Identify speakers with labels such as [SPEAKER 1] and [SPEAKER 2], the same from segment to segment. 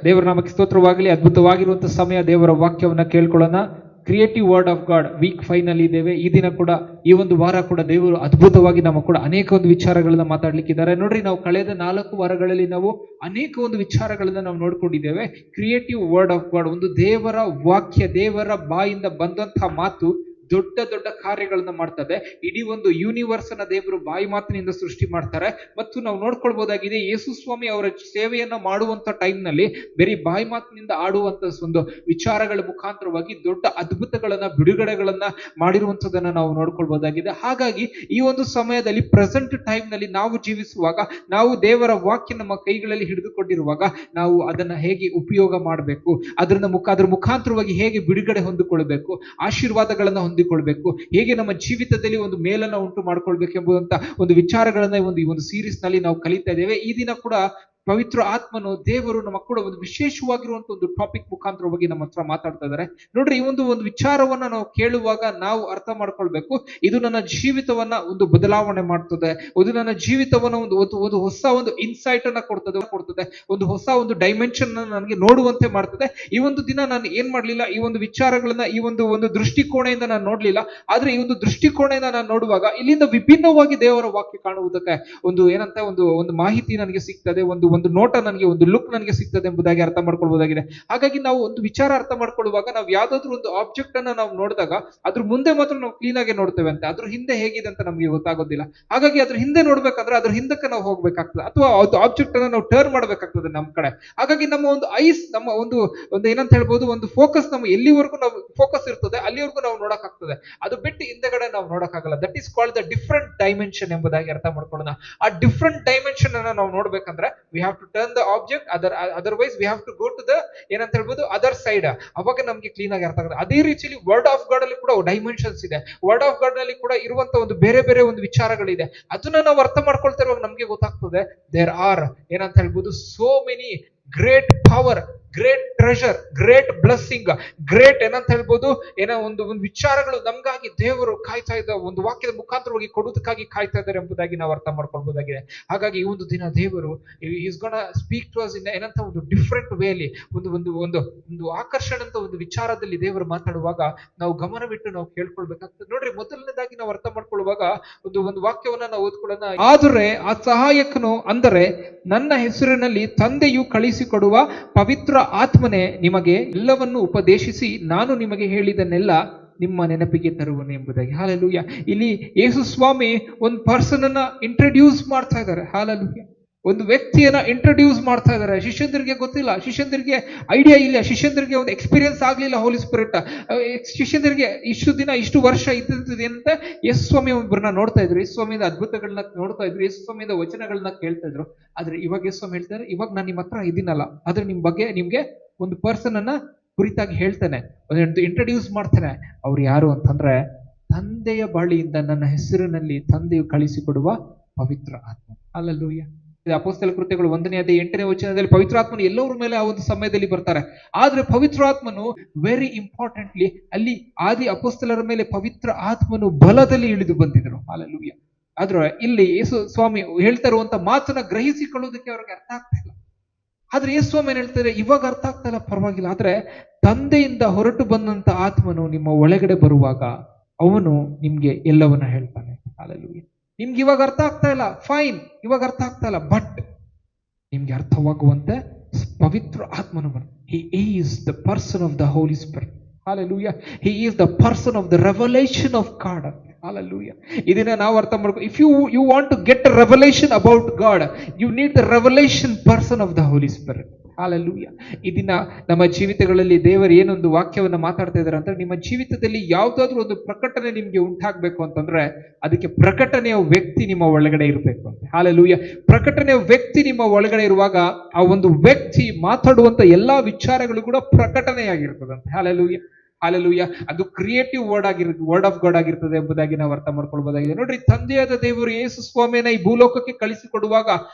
[SPEAKER 1] ದೇವರ ನಾಮಕ್ಕೆ ಸ್ತೋತ್ರವಾಗಲಿ. ಅದ್ಭುತವಾಗಿರುವಂತಹ ಸಮಯ, ದೇವರ ವಾಕ್ಯವನ್ನ ಕೇಳ್ಕೊಳ್ಳೋಣ. Creative word of God week 5 ನಲ್ಲಿ ಇದ್ದೇವೆ. ಈ ದಿನ ಕೂಡ, ಈ ಒಂದು ವಾರ ಕೂಡ ದೇವರು ಅದ್ಭುತವಾಗಿ ನಮ್ಮ ಕೂಡ ಅನೇಕ ಒಂದು ವಿಚಾರಗಳನ್ನ ಮಾತಾಡ್ಲಿಕ್ಕಿದ್ದಾರೆ. ನೋಡ್ರಿ, ನಾವು ಕಳೆದ 4 ವಾರಗಳಲ್ಲಿ ನಾವು ಅನೇಕ ಒಂದು ವಿಚಾರಗಳನ್ನ ನಾವು ನೋಡ್ಕೊಂಡಿದ್ದೇವೆ. ಕ್ರಿಯೇಟಿವ್ ವರ್ಡ್ ಆಫ್ ಗಾಡ್, ಒಂದು ದೇವರ ವಾಕ್ಯ, ದೇವರ ಬಾಯಿಂದ ಬಂದಂತಹ ಮಾತು ದೊಡ್ಡ ದೊಡ್ಡ ಕಾರ್ಯಗಳನ್ನ ಮಾಡ್ತದೆ. ಇಡೀ ಒಂದು ಯೂನಿವರ್ಸ್ ಅನ್ನ ದೇವರು ಬಾಯಿ ಮಾತಿನಿಂದ ಸೃಷ್ಟಿ ಮಾಡ್ತಾರೆ. ಮತ್ತು ನಾವು ನೋಡ್ಕೊಳ್ಬಹುದಾಗಿದೆ, ಯೇಸು ಸ್ವಾಮಿ ಅವರ ಸೇವೆಯನ್ನ ಮಾಡುವಂತ ಟೈಮ್ ನಲ್ಲಿ ಬರೀ ಬಾಯಿ ಮಾತಿನಿಂದ ಆಡುವಂತ ಒಂದು ವಿಚಾರಗಳ ಮುಖಾಂತರವಾಗಿ ದೊಡ್ಡ ಅದ್ಭುತಗಳನ್ನ, ಬಿಡುಗಡೆಗಳನ್ನ ಮಾಡಿರುವಂತದನ್ನ ನಾವು ನೋಡ್ಕೊಳ್ಬಹುದಾಗಿದೆ. ಹಾಗಾಗಿ ಈ ಒಂದು ಸಮಯದಲ್ಲಿ, ಪ್ರೆಸೆಂಟ್ ಟೈಮ್ ನಲ್ಲಿ ನಾವು ಜೀವಿಸುವಾಗ, ನಾವು ದೇವರ ವಾಕ್ಯ ನಮ್ಮ ಕೈಗಳಲ್ಲಿ ಹಿಡಿದುಕೊಂಡಿರುವಾಗ ನಾವು ಅದನ್ನ ಹೇಗೆ ಉಪಯೋಗ ಮಾಡಬೇಕು, ಅದ್ರ ಮುಖಾಂತರವಾಗಿ ಹೇಗೆ ಬಿಡುಗಡೆ ಹೊಂದಿಕೊಳ್ಬೇಕು, ಆಶೀರ್ವಾದಗಳನ್ನ ಹೊಂದಿಕೊಳ್ಬೇಕು, ಹೇಗೆ ನಮ್ಮ ಜೀವಿತದಲ್ಲಿ ಒಂದು ಮೇಲನ್ನ ಉಂಟು ಮಾಡ್ಕೊಳ್ಬೇಕು ಎಂಬುದಂತ ಒಂದು ವಿಚಾರಗಳನ್ನ ಈ ಒಂದು ಸೀರೀಸ್ ನಲ್ಲಿ ನಾವು ಕಲಿತಾ ಇದ್ದೇವೆ. ಈ ದಿನ ಕೂಡ ಪವಿತ್ರ ಆತ್ಮನು, ದೇವರು ನಮ್ಮ ಕೂಡ ಒಂದು ವಿಶೇಷವಾಗಿರುವಂತ ಒಂದು ಟಾಪಿಕ್ ಮುಖಾಂತರವಾಗಿ ನಮ್ಮ ಹತ್ರ ಮಾತಾಡ್ತಾ ಇದ್ದಾರೆ. ನೋಡ್ರಿ, ಈ ಒಂದು ವಿಚಾರವನ್ನ ನಾವು ಕೇಳುವಾಗ ನಾವು ಅರ್ಥ ಮಾಡ್ಕೊಳ್ಬೇಕು, ಇದು ನನ್ನ ಜೀವಿತವನ್ನ ಒಂದು ಬದಲಾವಣೆ ಮಾಡ್ತದೆ, ಇದು ನನ್ನ ಜೀವಿತವನ್ನ ಒಂದು ಹೊಸ ಒಂದು ಇನ್ಸೈಟ್ ಅನ್ನ ಕೊಡ್ತದೆ, ಒಂದು ಹೊಸ ಒಂದು ಡೈಮೆನ್ಷನ್ ನನಗೆ ನೋಡುವಂತೆ ಮಾಡ್ತದೆ. ಈ ಒಂದು ದಿನ ನಾನು ಏನ್ ಮಾಡ್ಲಿಲ್ಲ, ಈ ಒಂದು ವಿಚಾರಗಳನ್ನ ಈ ಒಂದು ದೃಷ್ಟಿಕೋಣೆಯಿಂದ ನಾನು ನೋಡ್ಲಿಲ್ಲ. ಆದ್ರೆ ಈ ಒಂದು ದೃಷ್ಟಿಕೋಣೆಯಿಂದ ನಾನು ನೋಡುವಾಗ ಇಲ್ಲಿಂದ ವಿಭಿನ್ನವಾಗಿ ದೇವರ ವಾಕ್ಯ ಕಾಣುವುದಕ್ಕೆ ಒಂದು ಏನಂತ ಒಂದು ಮಾಹಿತಿ ನನಗೆ ಸಿಗ್ತದೆ, ಒಂದು ನೋಟ ನನಗೆ, ಒಂದು ಲುಕ್ ನನಗೆ ಸಿಗ್ತದೆ ಎಂಬುದಾಗಿ ಅರ್ಥ ಮಾಡ್ಕೊಳ್ಬಹುದಾಗಿದೆ. ಹಾಗಾಗಿ ನಾವು ಒಂದು ವಿಚಾರ ಅರ್ಥ ಮಾಡ್ಕೊಳ್ಳುವಾಗ, ನಾವು ಯಾವ್ದಾದ್ರು ಒಂದು ಆಬ್ಜೆಕ್ಟ್ ಅನ್ನ ನಾವು ನೋಡಿದಾಗ ಅದ್ರ ಮುಂದೆ ಮಾತ್ರ ನಾವು ಕ್ಲೀನ್ ಆಗಿ ನೋಡ್ತೇವೆ ಅಂತ, ಅದ್ರ ಹಿಂದೆ ಹೇಗಿದೆ ಅಂತ ನಮ್ಗೆ ಗೊತ್ತಾಗೋದಿಲ್ಲ. ಹಾಗಾಗಿ ಅದ್ರ ಹಿಂದೆ ನೋಡ್ಬೇಕಂದ್ರೆ ಅದ್ರ ಹಿಂದಕ್ಕೆ ನಾವು ಹೋಗ್ಬೇಕಾಗ್ತದೆ, ಅಥವಾ ಆಬ್ಜೆಕ್ಟ್ ಅನ್ನ ನಾವು ಟರ್ನ್ ಮಾಡ್ಬೇಕಾಗ್ತದೆ ನಮ್ಮ ಕಡೆ. ಹಾಗಾಗಿ ನಮ್ಮ ಒಂದು ಐಸ್, ನಮ್ಮ ಒಂದು ಏನಂತ ಹೇಳ್ಬೋದು, ಒಂದು ಫೋಕಸ್ ನಮ್ಮ ಎಲ್ಲಿವರೆಗೂ ನಾವು ಫೋಕಸ್ ಇರ್ತದೆ ಅಲ್ಲಿವರೆಗೂ ನಾವು ನೋಡಕ್ಕಾಗ್ತದೆ. ಅದು ಬಿಟ್ಟು ಹಿಂದೆಗಡೆ ನಾವು ನೋಡಕ್ಕಾಗಲ್ಲ. That is called the different dimension ಎಂಬುದಾಗಿ ಅರ್ಥ ಮಾಡ್ಕೊಳ್ಳೋಣ. ಆ ಡಿಫ್ರೆಂಟ್ ಡೈಮೆನ್ಷನ್ ಅನ್ನ ನಾವು ನೋಡ್ಬೇಕಂದ್ರೆ we have to turn the object, otherwise we have to go to the ಏನಂತ ಹೇಳ್ಬೋದು ಅದರ್ ಸೈಡ್. ಅವಾಗ ನಮ್ಗೆ ಕ್ಲೀನ್ ಆಗಿ ಅರ್ಥ ಆಗುತ್ತೆ. ಅದೇ ರೀತಿಯಲ್ಲಿ ವರ್ಡ್ ಆಫ್ ಗಾಡ್ ಅಲ್ಲಿ ಕೂಡ ಡೈಮೆನ್ಷನ್ಸ್ ಇದೆ. ವರ್ಡ್ ಆಫ್ ಗಾಡ್ ನಲ್ಲಿ ಕೂಡ ಇರುವಂತ ಒಂದು ಬೇರೆ ಬೇರೆ ಒಂದು ವಿಚಾರಗಳಿದೆ. ಅದನ್ನ ನಾವು ಅರ್ಥ ಮಾಡ್ಕೊಳ್ತಾ ಇರುವಾಗ ನಮ್ಗೆ ಗೊತ್ತಾಗ್ತದೆ, ದೇರ್ ಆರ್ ಏನಂತ ಹೇಳ್ಬೋದು so many great power, great treasure, great blessing, great ಏನಂತ ಹೇಳ್ಬೋದು ಒಂದು ವಿಚಾರಗಳು ನಮ್ಗಾಗಿ ದೇವರು ಕಾಯ್ತಾ ಇದ್ದ ಒಂದು ವಾಕ್ಯದ ಮುಖಾಂತರವಾಗಿ ಕೊಡುವುದಕ್ಕಾಗಿ ಕಾಯ್ತಾ ಇದ್ದಾರೆ ಎಂಬುದಾಗಿ ನಾವು ಅರ್ಥ ಮಾಡ್ಕೊಳ್ಬಹುದಾಗಿದೆ. ಹಾಗಾಗಿ ಈ ಒಂದು ದಿನ ದೇವರು is gonna speak to us in ಏನಂತ ಒಂದು ಡಿಫ್ರೆಂಟ್ ವೇಲಿ, ಒಂದು ಆಕರ್ಷಣೆ ಅಂತ ಒಂದು ವಿಚಾರದಲ್ಲಿ ದೇವರು ಮಾತಾಡುವಾಗ ನಾವು ಗಮನವಿಟ್ಟು ನಾವು ಕೇಳ್ಕೊಳ್ಬೇಕಾಗ್ತದೆ. ನೋಡ್ರಿ, ಮೊದಲನೇದಾಗಿ ನಾವು ಅರ್ಥ ಮಾಡ್ಕೊಳ್ಳುವಾಗ ಒಂದು ವಾಕ್ಯವನ್ನ ನಾವು ಓದ್ಕೊಳ್ಳೋಣ. ಆದರೆ ಆ ಸಹಾಯಕನು, ಅಂದರೆ ನನ್ನ ಹೆಸರಿನಲ್ಲಿ ತಂದೆಯು ಕಳಿಸಿಕೊಡುವ ಪವಿತ್ರ ಆತ್ಮನೇ ನಿಮಗೆ ಎಲ್ಲವನ್ನು ಉಪದೇಶಿಸಿ ನಾನು ನಿಮಗೆ ಹೇಳಿದನ್ನೆಲ್ಲ ನಿಮ್ಮ ನೆನಪಿಗೆ ತರುವನು ಎಂಬುದಾಗಿ. ಹಾಲೆಲೂಯ. ಇಲ್ಲಿ ಯೇಸು ಸ್ವಾಮಿ ಒಂದು ಪರ್ಸನ್ ಅನ್ನ ಇಂಟ್ರೊಡ್ಯೂಸ್ ಮಾಡ್ತಾ ಇದ್ದಾರೆ. ಹಾಲೆಲೂಯ. ಒಂದು ವ್ಯಕ್ತಿಯನ್ನ ಇಂಟ್ರೊಡ್ಯೂಸ್ ಮಾಡ್ತಾ ಇದ್ದಾರೆ. ಶಿಷ್ಯಂದ್ರಿಗೆ ಗೊತ್ತಿಲ್ಲ, ಶಿಷ್ಯಂದ್ರಿಗೆ ಐಡಿಯಾ ಇಲ್ಲ, ಶಿಷ್ಯಂದ್ರಿಗೆ ಒಂದು ಎಕ್ಸ್ಪೀರಿಯನ್ಸ್ ಆಗ್ಲಿಲ್ಲ ಹೋಲಿ ಸ್ಪಿರಿಟ್. ಶಿಷ್ಯಂದ್ರಿಗೆ ಇಷ್ಟು ದಿನ, ಇಷ್ಟು ವರ್ಷ ಇದ್ದಿದ್ದು ಏನಂತ, ಯೇಸು ಸ್ವಾಮಿ ಒಬ್ಬರನ್ನ ನೋಡ್ತಾ ಇದ್ರು, ಯೇಸು ಸ್ವಾಮಿಯಿಂದ ಅದ್ಭುತಗಳನ್ನ ನೋಡ್ತಾ ಇದ್ರು, ಯೇಸು ಸ್ವಾಮಿಯಿಂದ ವಚನಗಳನ್ನ ಕೇಳ್ತಾ ಇದ್ರು. ಆದ್ರೆ ಇವಾಗ ಯೇಸು ಸ್ವಾಮಿ ಹೇಳ್ತಾರೆ, ಇವಾಗ ನಾನು ನಿಮ್ಮ ಹತ್ರ ಇದ್ದೀನಲ್ಲ, ಆದ್ರೆ ನಿಮ್ ಬಗ್ಗೆ ನಿಮ್ಗೆ ಒಂದು ಪರ್ಸನ್ ಅನ್ನ ಕುರಿತಾಗಿ ಹೇಳ್ತೇನೆ, ಒಂದು ಇಂಟ್ರೊಡ್ಯೂಸ್ ಮಾಡ್ತೇನೆ. ಅವ್ರು ಯಾರು ಅಂತಂದ್ರೆ, ತಂದೆಯ ಬಳಿಯಿಂದ ನನ್ನ ಹೆಸರಿನಲ್ಲಿ ತಂದೆಯು ಕಳಿಸಿಕೊಡುವ ಪವಿತ್ರ ಆತ್ಮ. ಹಲ್ಲೆಲೂಯಾ. ಅಪೊಸ್ತಲ ಕೃತ್ಯಗಳು 1ನೇ ಅಧ್ಯಾಯ 8ನೇ ವಚನದಲ್ಲಿ ಪವಿತ್ರಾತ್ಮನು ಎಲ್ಲರ ಮೇಲೆ ಆ ಒಂದು ಸಮಯದಲ್ಲಿ ಬರ್ತಾರೆ. ಆದ್ರೆ ಪವಿತ್ರಾತ್ಮನು ವೆರಿ ಇಂಪಾರ್ಟೆಂಟ್ಲಿ ಅಲ್ಲಿ ಆದಿ ಅಪೊಸ್ತಲರ ಮೇಲೆ ಪವಿತ್ರ ಆತ್ಮನು ಬಲದಲ್ಲಿ ಇಳಿದು ಬಂದಿದ್ರು. ಹಲ್ಲೆಲೂಯಾ. ಆದ್ರೆ ಇಲ್ಲಿ ಯೇಸು ಸ್ವಾಮಿ ಹೇಳ್ತಾ ಇರುವಂತ ಮಾತನ್ನ ಗ್ರಹಿಸಿಕೊಳ್ಳುವುದಕ್ಕೆ ಅವ್ರಿಗೆ ಅರ್ಥ ಆಗ್ತಾ ಇಲ್ಲ. ಆದ್ರೆ ಯೇಸು ಸ್ವಾಮಿ ಏನ್ ಹೇಳ್ತಾರೆ, ಇವಾಗ ಅರ್ಥ ಆಗ್ತಾ ಇಲ್ಲ, ಪರವಾಗಿಲ್ಲ. ಆದ್ರೆ ತಂದೆಯಿಂದ ಹೊರಟು ಬಂದಂತ ಆತ್ಮನು ನಿಮ್ಮ ಒಳಗಡೆ ಬರುವಾಗ ಅವನು ನಿಮ್ಗೆ ಎಲ್ಲವನ್ನ ಹೇಳ್ತಾನೆ. ಹಲ್ಲೆಲೂಯಾ. ನಿಮ್ಗೆ ಇವಾಗ ಅರ್ಥ ಆಗ್ತಾ ಇಲ್ಲ, ಫೈನ್, ಇವಾಗ ಅರ್ಥ ಆಗ್ತಾ ಇಲ್ಲ, ಬಟ್ ನಿಮ್ಗೆ ಅರ್ಥವಾಗುವಂತೆ ಪವಿತ್ರ ಆತ್ಮನು ಬರ್. He is the person of the Holy Spirit. Hallelujah. He is the person of the revelation of God. Hallelujah. ಇದನ್ನ ನಾವು ಅರ್ಥ ಮಾಡ್ಕೊ. If you want to get a revelation about God, you need the revelation person of the Holy Spirit. Hallelujah. ಇದನ್ನ ನಮ್ಮ ಜೀವಿತಗಳಲ್ಲಿ ದೇವರು ಏನೊಂದು ವಾಕ್ಯವನ್ನ ಮಾತಾಡ್ತಾ ಇದ್ದಾರೆ ಅಂದ್ರೆ, ನಿಮ್ಮ ಜೀವಿತದಲ್ಲಿ ಯಾವ್ದಾದ್ರು ಒಂದು ಪ್ರಕಟಣೆ ನಿಮ್ಗೆ ಉಂಟಾಗ್ಬೇಕು ಅಂತಂದ್ರೆ ಅದಕ್ಕೆ ಪ್ರಕಟಣೆಯ ವ್ಯಕ್ತಿ ನಿಮ್ಮ ಒಳಗಡೆ ಇರಬೇಕು ಅಂತ. ಹಾಲೆಲೂಯಾ. ಪ್ರಕಟಣೆಯ ವ್ಯಕ್ತಿ ನಿಮ್ಮ ಒಳಗಡೆ ಇರುವಾಗ ಆ ಒಂದು ವ್ಯಕ್ತಿ ಮಾತಾಡುವಂತ ಎಲ್ಲಾ ವಿಚಾರಗಳು ಕೂಡ ಪ್ರಕಟಣೆಯಾಗಿರ್ತದಂತೆ. ಹಾಲೆಲೂಯಾ. ಹಾಲೆಲೂಯಾ. ಅದು ಕ್ರಿಯೇಟಿವ್ ವರ್ಡ್ ಆಫ್ ಗಾಡ್ ಆಗಿರ್ತದೆ ಎಂಬುದಾಗಿ ನಾವು ಅರ್ಥ ಮಾಡ್ಕೊಳ್ಬಹುದಾಗಿದೆ. ನೋಡ್ರಿ, ತಂದೆಯಾದ ದೇವರು ಯೇಸು ಸ್ವಾಮಿಯನ್ನ ಈ ಭೂಲೋಕಕ್ಕೆ ಕಳಿಸಿಕೊಡುವಾಗ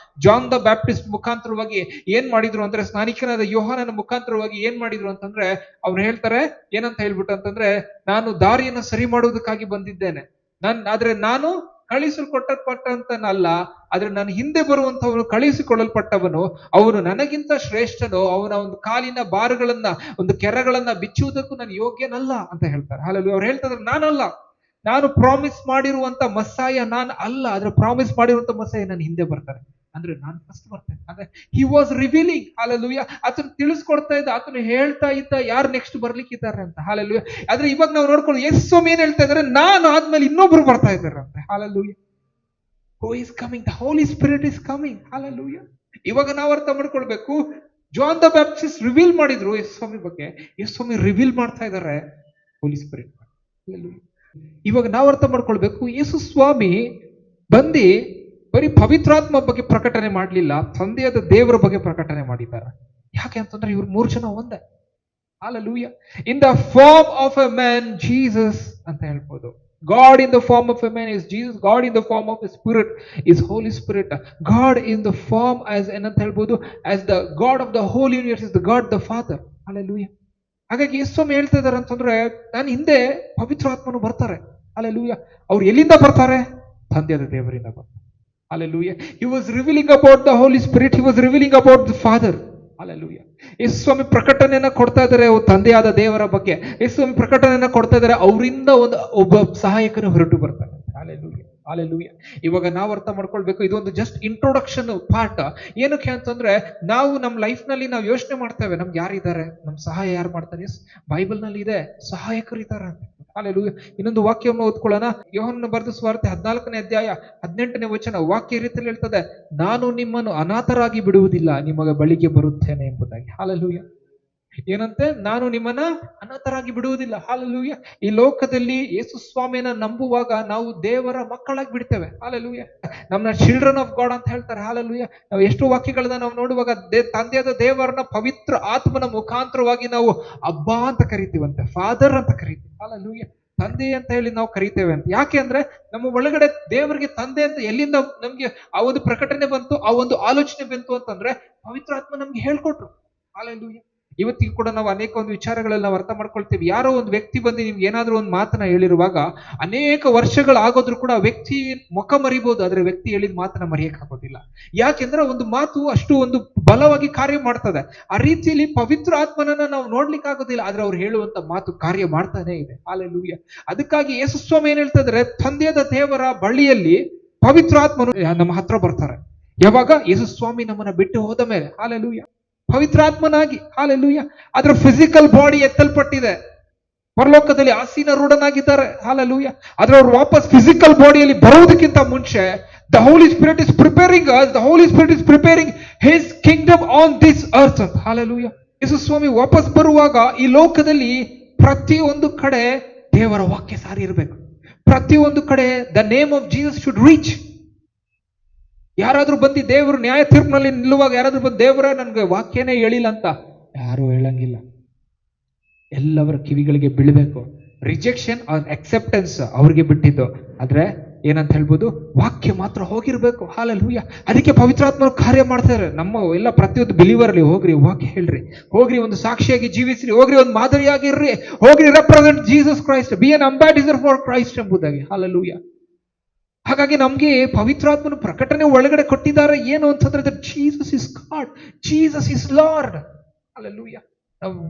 [SPEAKER 1] ಜಾನ್ ದ ಬ್ಯಾಪ್ಟಿಸ್ಟ್ ಮುಖಾಂತರವಾಗಿ ಏನ್ ಮಾಡಿದ್ರು ಅಂದ್ರೆ, ಸ್ನಾನಿಕನಾದ ಯೋಹಾನನ ಮುಖಾಂತರವಾಗಿ ಏನ್ ಮಾಡಿದ್ರು ಅಂತಂದ್ರೆ, ಅವ್ರು ಹೇಳ್ತಾರೆ ಏನಂತ ಹೇಳ್ಬಿಟ್ಟು ಅಂತಂದ್ರೆ, ನಾನು ದಾರಿಯನ್ನು ಸರಿ ಮಾಡುವುದಕ್ಕಾಗಿ ಬಂದಿದ್ದೇನೆ, ಆದ್ರೆ ನಾನು ಕಳಿಸಲ್ಪಟ್ಟಂತನಲ್ಲ, ಆದ್ರೆ ನಾನು ಹಿಂದೆ ಬರುವಂತವನು ಕಳಿಸಿಕೊಳ್ಳಲ್ಪಟ್ಟವನು, ಅವನು ನನಗಿಂತ ಶ್ರೇಷ್ಠನು, ಅವನ ಒಂದು ಕಾಲಿನ ಬಾರುಗಳನ್ನ ಒಂದು ಕೆರಗಳನ್ನ ಬಿಚ್ಚುವುದಕ್ಕೂ ನಾನು ಯೋಗ್ಯನಲ್ಲ ಅಂತ ಹೇಳ್ತಾರೆ. ಹಾಲೆಲೂಯಾ. ಅವ್ರು ಹೇಳ್ತಾ ಇದ್ದಾರೆ, ನಾನಲ್ಲ, ನಾನು ಪ್ರಾಮಿಸ್ ಮಾಡಿರುವಂತ ಮಸ್ಸಾಯ ನಾನು ಅಲ್ಲ, ಆದ್ರೆ ಪ್ರಾಮಿಸ್ ಮಾಡಿರುವಂತ ಮಸ್ಸಾಯ ನಾನು ಹಿಂದೆ ಬರ್ತಾರೆ, ಅಂದ್ರೆ ನಾನು ಫಸ್ಟ್ ಬರ್ತೇನೆ. ಅಂದ್ರೆ ಹಿ ವಾಸ್ ರಿವೀಲಿಂಗ್. ಹಾಲೆಲೂಯಾ. ಆತನು ತಿಳಿಸ್ಕೊಡ್ತಾ ಇದ್ದ, ಆತನು ಹೇಳ್ತಾ ಇದ್ದ ಯಾರು ನೆಕ್ಸ್ಟ್ ಬರ್ಲಿಕ್ಕಿದ್ದಾರೆ ಅಂತ. ಹಾಲೆಲೂಯಾ. ಆದ್ರೆ ಇವಾಗ ನಾವು ನೋಡ್ಕೊಂಡು ಯೇಸು ಸ್ವಾಮಿ ಏನ್ ಹೇಳ್ತಾ ಇದ್ದಾರೆ, ನಾನು ಆದ್ಮೇಲೆ ಇನ್ನೊಬ್ರು ಬರ್ತಾ ಇದ್ದಾರೆ ಅಂತ. Hallelujah. Who is coming? The Holi spirit is coming. Hallelujah. ಇವಾಗ ನಾವು ಅರ್ಥ ಮಾಡ್ಕೊಳ್ಬೇಕು, ಜಾನ್ ದ ಬ್ಯಾಪ್ಟಿಸ್ಟ್ ರಿವೀಲ್ ಮಾಡಿದ್ರು ಯೇಸು ಸ್ವಾಮಿ ಬಗ್ಗೆ, ಯೇಸು ಸ್ವಾಮಿ ರಿವೀಲ್ ಮಾಡ್ತಾ ಇದ್ದಾರೆ ಹೋಲಿ ಸ್ಪಿರಿಟ್. ಇವಾಗ ನಾವು ಅರ್ಥ ಮಾಡ್ಕೊಳ್ಬೇಕು, ಯೇಸು ಸ್ವಾಮಿ ಬಂದು ಬರೀ ಪವಿತ್ರಾತ್ಮ ಬಗ್ಗೆ ಪ್ರಕಟಣೆ ಮಾಡಲಿಲ್ಲ, ತಂದೆಯಾದ ದೇವರ ಬಗ್ಗೆ ಪ್ರಕಟಣೆ ಮಾಡಿದ್ದಾರೆ. ಯಾಕೆ ಅಂತಂದ್ರೆ ಇವ್ರು 3 ಜನ ಒಂದೇ. Hallelujah. In the form of a man Jesus ಅಂತ ಹೇಳ್ಬೋದು. God in the form of a man is Jesus. God in the form of a spirit is Holy Spirit. God in the form as ಏನಂತ ಹೇಳ್ಬೋದು, as the God of the whole universe is the God the Father. Hallelujah. ಹಾಗಾಗಿ ಯೇಸು ಸ್ವಾಮಿ ಹೇಳ್ತಾ ಇದ್ದಾರೆ ಅಂತಂದ್ರೆ, ನಾನು ಹಿಂದೆ ಪವಿತ್ರಾತ್ಮನು ಬರ್ತಾರೆ. Hallelujah. ಅವ್ರು ಎಲ್ಲಿಂದ ಬರ್ತಾರೆ? ತಂದೆಯಾದ ದೇವರಿಂದ ಬರ್ತಾರೆ. Hallelujah. He was revealing about the Holy Spirit. He was revealing about the Father. Hallelujah. ಯೇಸು ಸ್ವಾಮಿ ಪ್ರಕಟಣೆಯನ್ನ ಕೊಡ್ತಾ ಇದ್ದಾರೆ ತಂದೆಯಾದ ದೇವರ ಬಗ್ಗೆ. ಯೇಸು ಸ್ವಾಮಿ ಪ್ರಕಟಣೆಯನ್ನ ಕೊಡ್ತಾ ಇದ್ದಾರೆ, ಅವರಿಂದ ಒಬ್ಬ ಸಹಾಯಕನು ಹೊರಟು ಬರ್ತಾನೆ. Hallelujah. Hallelujah. ಇವಾಗ ನಾವು ಅರ್ಥ ಮಾಡ್ಕೊಳ್ಬೇಕು, ಇದೊಂದು ಜಸ್ಟ್ ಇಂಟ್ರೊಡಕ್ಷನ್ ಪಾರ್ಟ್. ಏನಕ್ಕೆ ಅಂತಂದ್ರೆ, ನಾವು ನಮ್ಮ ಲೈಫ್ ನಲ್ಲಿ ನಾವು ಯೋಚನೆ ಮಾಡ್ತೇವೆ, ನಮ್ಗೆ ಯಾರಿದ್ದಾರೆ, ನಮ್ ಸಹಾಯ ಯಾರು ಮಾಡ್ತಾರೆ? ಬೈಬಲ್ ನಲ್ಲಿ ಇದೆ, ಸಹಾಯಕರಿದ್ದಾರೆ ಅಂತ. Hallelujah. ಇನ್ನೊಂದು ವಾಕ್ಯವನ್ನು ಓದ್ಕೊಳ್ಳೋಣ. ಯೋಹನನ ಬರೆದ ಸುವಾರ್ತೆ 14ನೇ ಅಧ್ಯಾಯ 18ನೇ ವಚನ. ವಾಕ್ಯ ರೀತಿಯಲ್ಲಿ ಹೇಳ್ತದೆ, ನಾನು ನಿಮ್ಮನ್ನು ಅನಾಥರಾಗಿ ಬಿಡುವುದಿಲ್ಲ, ನಿಮಗೆ ಬಳಿಗೆ ಬರುತ್ತೇನೆ ಎಂಬುದಾಗಿ. Hallelujah. ಏನಂತೆ? ನಾನು ನಿಮ್ಮನ್ನ ಅನಾಥರಾಗಿ ಬಿಡುವುದಿಲ್ಲ. ಹಾಲೆಲೂಯಾ. ಈ ಲೋಕದಲ್ಲಿ ಯೇಸು ಸ್ವಾಮಿಯನ್ನ ನಂಬುವಾಗ ನಾವು ದೇವರ ಮಕ್ಕಳಾಗಿ ಬಿಡ್ತೇವೆ. ಹಾಲೆಲೂಯಾ. ನಮ್ಮನ್ನ ಚಿಲ್ಡ್ರನ್ ಆಫ್ ಗಾಡ್ ಅಂತ ಹೇಳ್ತಾರೆ. ಹಾಲೆಲೂಯಾ. ನಾವು ಎಷ್ಟು ವಾಕ್ಯಗಳನ್ನ ನಾವು ನೋಡುವಾಗ ತಂದೆಯಾದ ದೇವರನ್ನ ಪವಿತ್ರ ಆತ್ಮನ ಮುಖಾಂತರವಾಗಿ ನಾವು ಅಬ್ಬಾ ಅಂತ ಕರಿತೀವಂತೆ, ಫಾದರ್ ಅಂತ ಕರಿತೀವಿ. ಹಾಲೆಲೂಯಾ. ತಂದೆ ಅಂತ ಹೇಳಿ ನಾವು ಕರಿತೇವೆ ಅಂತ. ಯಾಕೆ ಅಂದ್ರೆ ನಮ್ಮ ಒಳಗಡೆ ದೇವರಿಗೆ ತಂದೆ ಅಂತ ಎಲ್ಲಿಂದ ನಮ್ಗೆ ಆ ಒಂದು ಪ್ರಕಟಣೆ ಬಂತು, ಆ ಒಂದು ಆಲೋಚನೆ ಬಂತು ಅಂತಂದ್ರೆ ಪವಿತ್ರಾತ್ಮ ನಮ್ಗೆ ಹೇಳ್ಕೊಟ್ರು. ಹಾಲೆಲೂಯಾ. ಇವತ್ತಿಗೂ ಕೂಡ ನಾವು ಅನೇಕ ಒಂದು ವಿಚಾರಗಳಲ್ಲಿ ನಾವು ಅರ್ಥ ಮಾಡ್ಕೊಳ್ತೀವಿ. ಯಾರೋ ಒಂದು ವ್ಯಕ್ತಿ ಬಂದು ನಿಮ್ಗೆ ಏನಾದ್ರೂ ಒಂದು ಮಾತನ್ನ ಹೇಳಿರುವಾಗ ಅನೇಕ ವರ್ಷಗಳಾಗೋದ್ರೂ ಕೂಡ ವ್ಯಕ್ತಿ ಮುಖ ಮರಿಬಹುದು, ಆದ್ರೆ ವ್ಯಕ್ತಿ ಹೇಳಿದ ಮಾತನ್ನ ಮರೆಯಕ್ಕಾಗೋದಿಲ್ಲ. ಯಾಕೆಂದ್ರೆ ಒಂದು ಮಾತು ಅಷ್ಟು ಒಂದು ಬಲವಾಗಿ ಕಾರ್ಯ ಮಾಡ್ತದೆ. ಆ ರೀತಿಯಲ್ಲಿ ಪವಿತ್ರ ಆತ್ಮನನ್ನ ನಾವು ನೋಡ್ಲಿಕ್ಕೆ ಆಗೋದಿಲ್ಲ, ಆದ್ರೆ ಅವ್ರು ಹೇಳುವಂತ ಮಾತು ಕಾರ್ಯ ಮಾಡ್ತಾನೆ ಇದೆ. ಹಾಲೆಲೂಯಾ. ಅದಕ್ಕಾಗಿ ಯೇಸು ಸ್ವಾಮಿ ಏನ್ ಹೇಳ್ತಾ ಇದ್ದಾರೆ, ತಂದೆಯಾದ ದೇವರ ಬಳಿಯಲ್ಲಿ ಪವಿತ್ರ ಆತ್ಮನು ನಮ್ಮ ಹತ್ರ ಬರ್ತಾರೆ. ಯಾವಾಗ? ಯೇಸು ಸ್ವಾಮಿ ನಮ್ಮನ್ನ ಬಿಟ್ಟು ಹೋದ ಮೇಲೆ. ಹಾಲೆಲೂಯಾ. ಪವಿತ್ರಾತ್ಮನಾಗಿ. ಹಾಲೆಲೂಯಾ. ಅದರ ಫಿಸಿಕಲ್ ಬಾಡಿ ಎತ್ತಲ್ಪಟ್ಟಿದೆ, ಪರಲೋಕದಲ್ಲಿ ಆಸೀನರೂಢನಾಗಿದ್ದಾರೆ. ಹಾಲೆಲೂಯಾ. ಆದ್ರೆ ಅವ್ರು ವಾಪಸ್ ಫಿಸಿಕಲ್ ಬಾಡಿಯಲ್ಲಿ ಬರುವುದಕ್ಕಿಂತ ಮುಂಚೆ the Holi spirit is preparing us, the Holi spirit is preparing his kingdom on this earth ಅಂತ. ಹಾಲೆಲೂಯಾ. ಯೇಸು ಸ್ವಾಮಿ ವಾಪಸ್ ಬರುವಾಗ ಈ ಲೋಕದಲ್ಲಿ ಪ್ರತಿಯೊಂದು ಕಡೆ ದೇವರ ವಾಕ್ಯ ಸಾರಿ ಇರಬೇಕು. ಪ್ರತಿಯೊಂದು ಕಡೆ the name of Jesus should reach. ಯಾರಾದ್ರೂ ಬಂದು ದೇವರು ನ್ಯಾಯ ತೀರ್ಪಿನಲ್ಲಿ ನಿಲ್ಲುವಾಗ ಯಾರಾದ್ರೂ ಬಂದು ದೇವರ ನನ್ಗೆ ವಾಕ್ಯನೇ ಹೇಳಿಲ್ಲ ಅಂತ ಯಾರು ಹೇಳಂಗಿಲ್ಲ. ಎಲ್ಲವರ ಕಿವಿಗಳಿಗೆ ಬೀಳ್ಬೇಕು. ರಿಜೆಕ್ಷನ್ ಆರ್ ಅಕ್ಸೆಪ್ಟೆನ್ಸ್ ಅವ್ರಿಗೆ ಬಿಟ್ಟಿದ್ದು, ಆದ್ರೆ ಏನಂತ ಹೇಳ್ಬೋದು, ವಾಕ್ಯ ಮಾತ್ರ ಹೋಗಿರ್ಬೇಕು. ಹಾಲೆಲೂಯಾ. ಅದಕ್ಕೆ ಪವಿತ್ರಾತ್ಮ ಕಾರ್ಯ ಮಾಡ್ತಾರೆ. ನಮ್ಮ ಎಲ್ಲ ಪ್ರತಿಯೊಂದು ಬಿಲಿವರ್ ಅಲ್ಲಿ ಹೋಗ್ರಿ, ವಾಕ್ಯ ಹೇಳ್ರಿ, ಹೋಗ್ರಿ ಒಂದು ಸಾಕ್ಷಿಯಾಗಿ ಜೀವಿಸ್ರಿ, ಹೋಗ್ರಿ ಒಂದು ಮಾದರಿಯಾಗಿರ್ರಿ, ಹೋಗ್ರಿ represent Jesus Christ, be an ambassador for Christ ಎಂಬುದಾಗಿ. ಹಾಲೆಲೂಯಾ. ಹಾಗಾಗಿ ನಮ್ಗೆ ಪವಿತ್ರಾತ್ಮನ ಪ್ರಕಟಣೆ ಒಳಗಡೆ ಕೊಟ್ಟಿದ್ದಾರೆ. ಏನು ಅಂತಂದ್ರೆ Jesus is god, Jesus is lord. Hallelujah.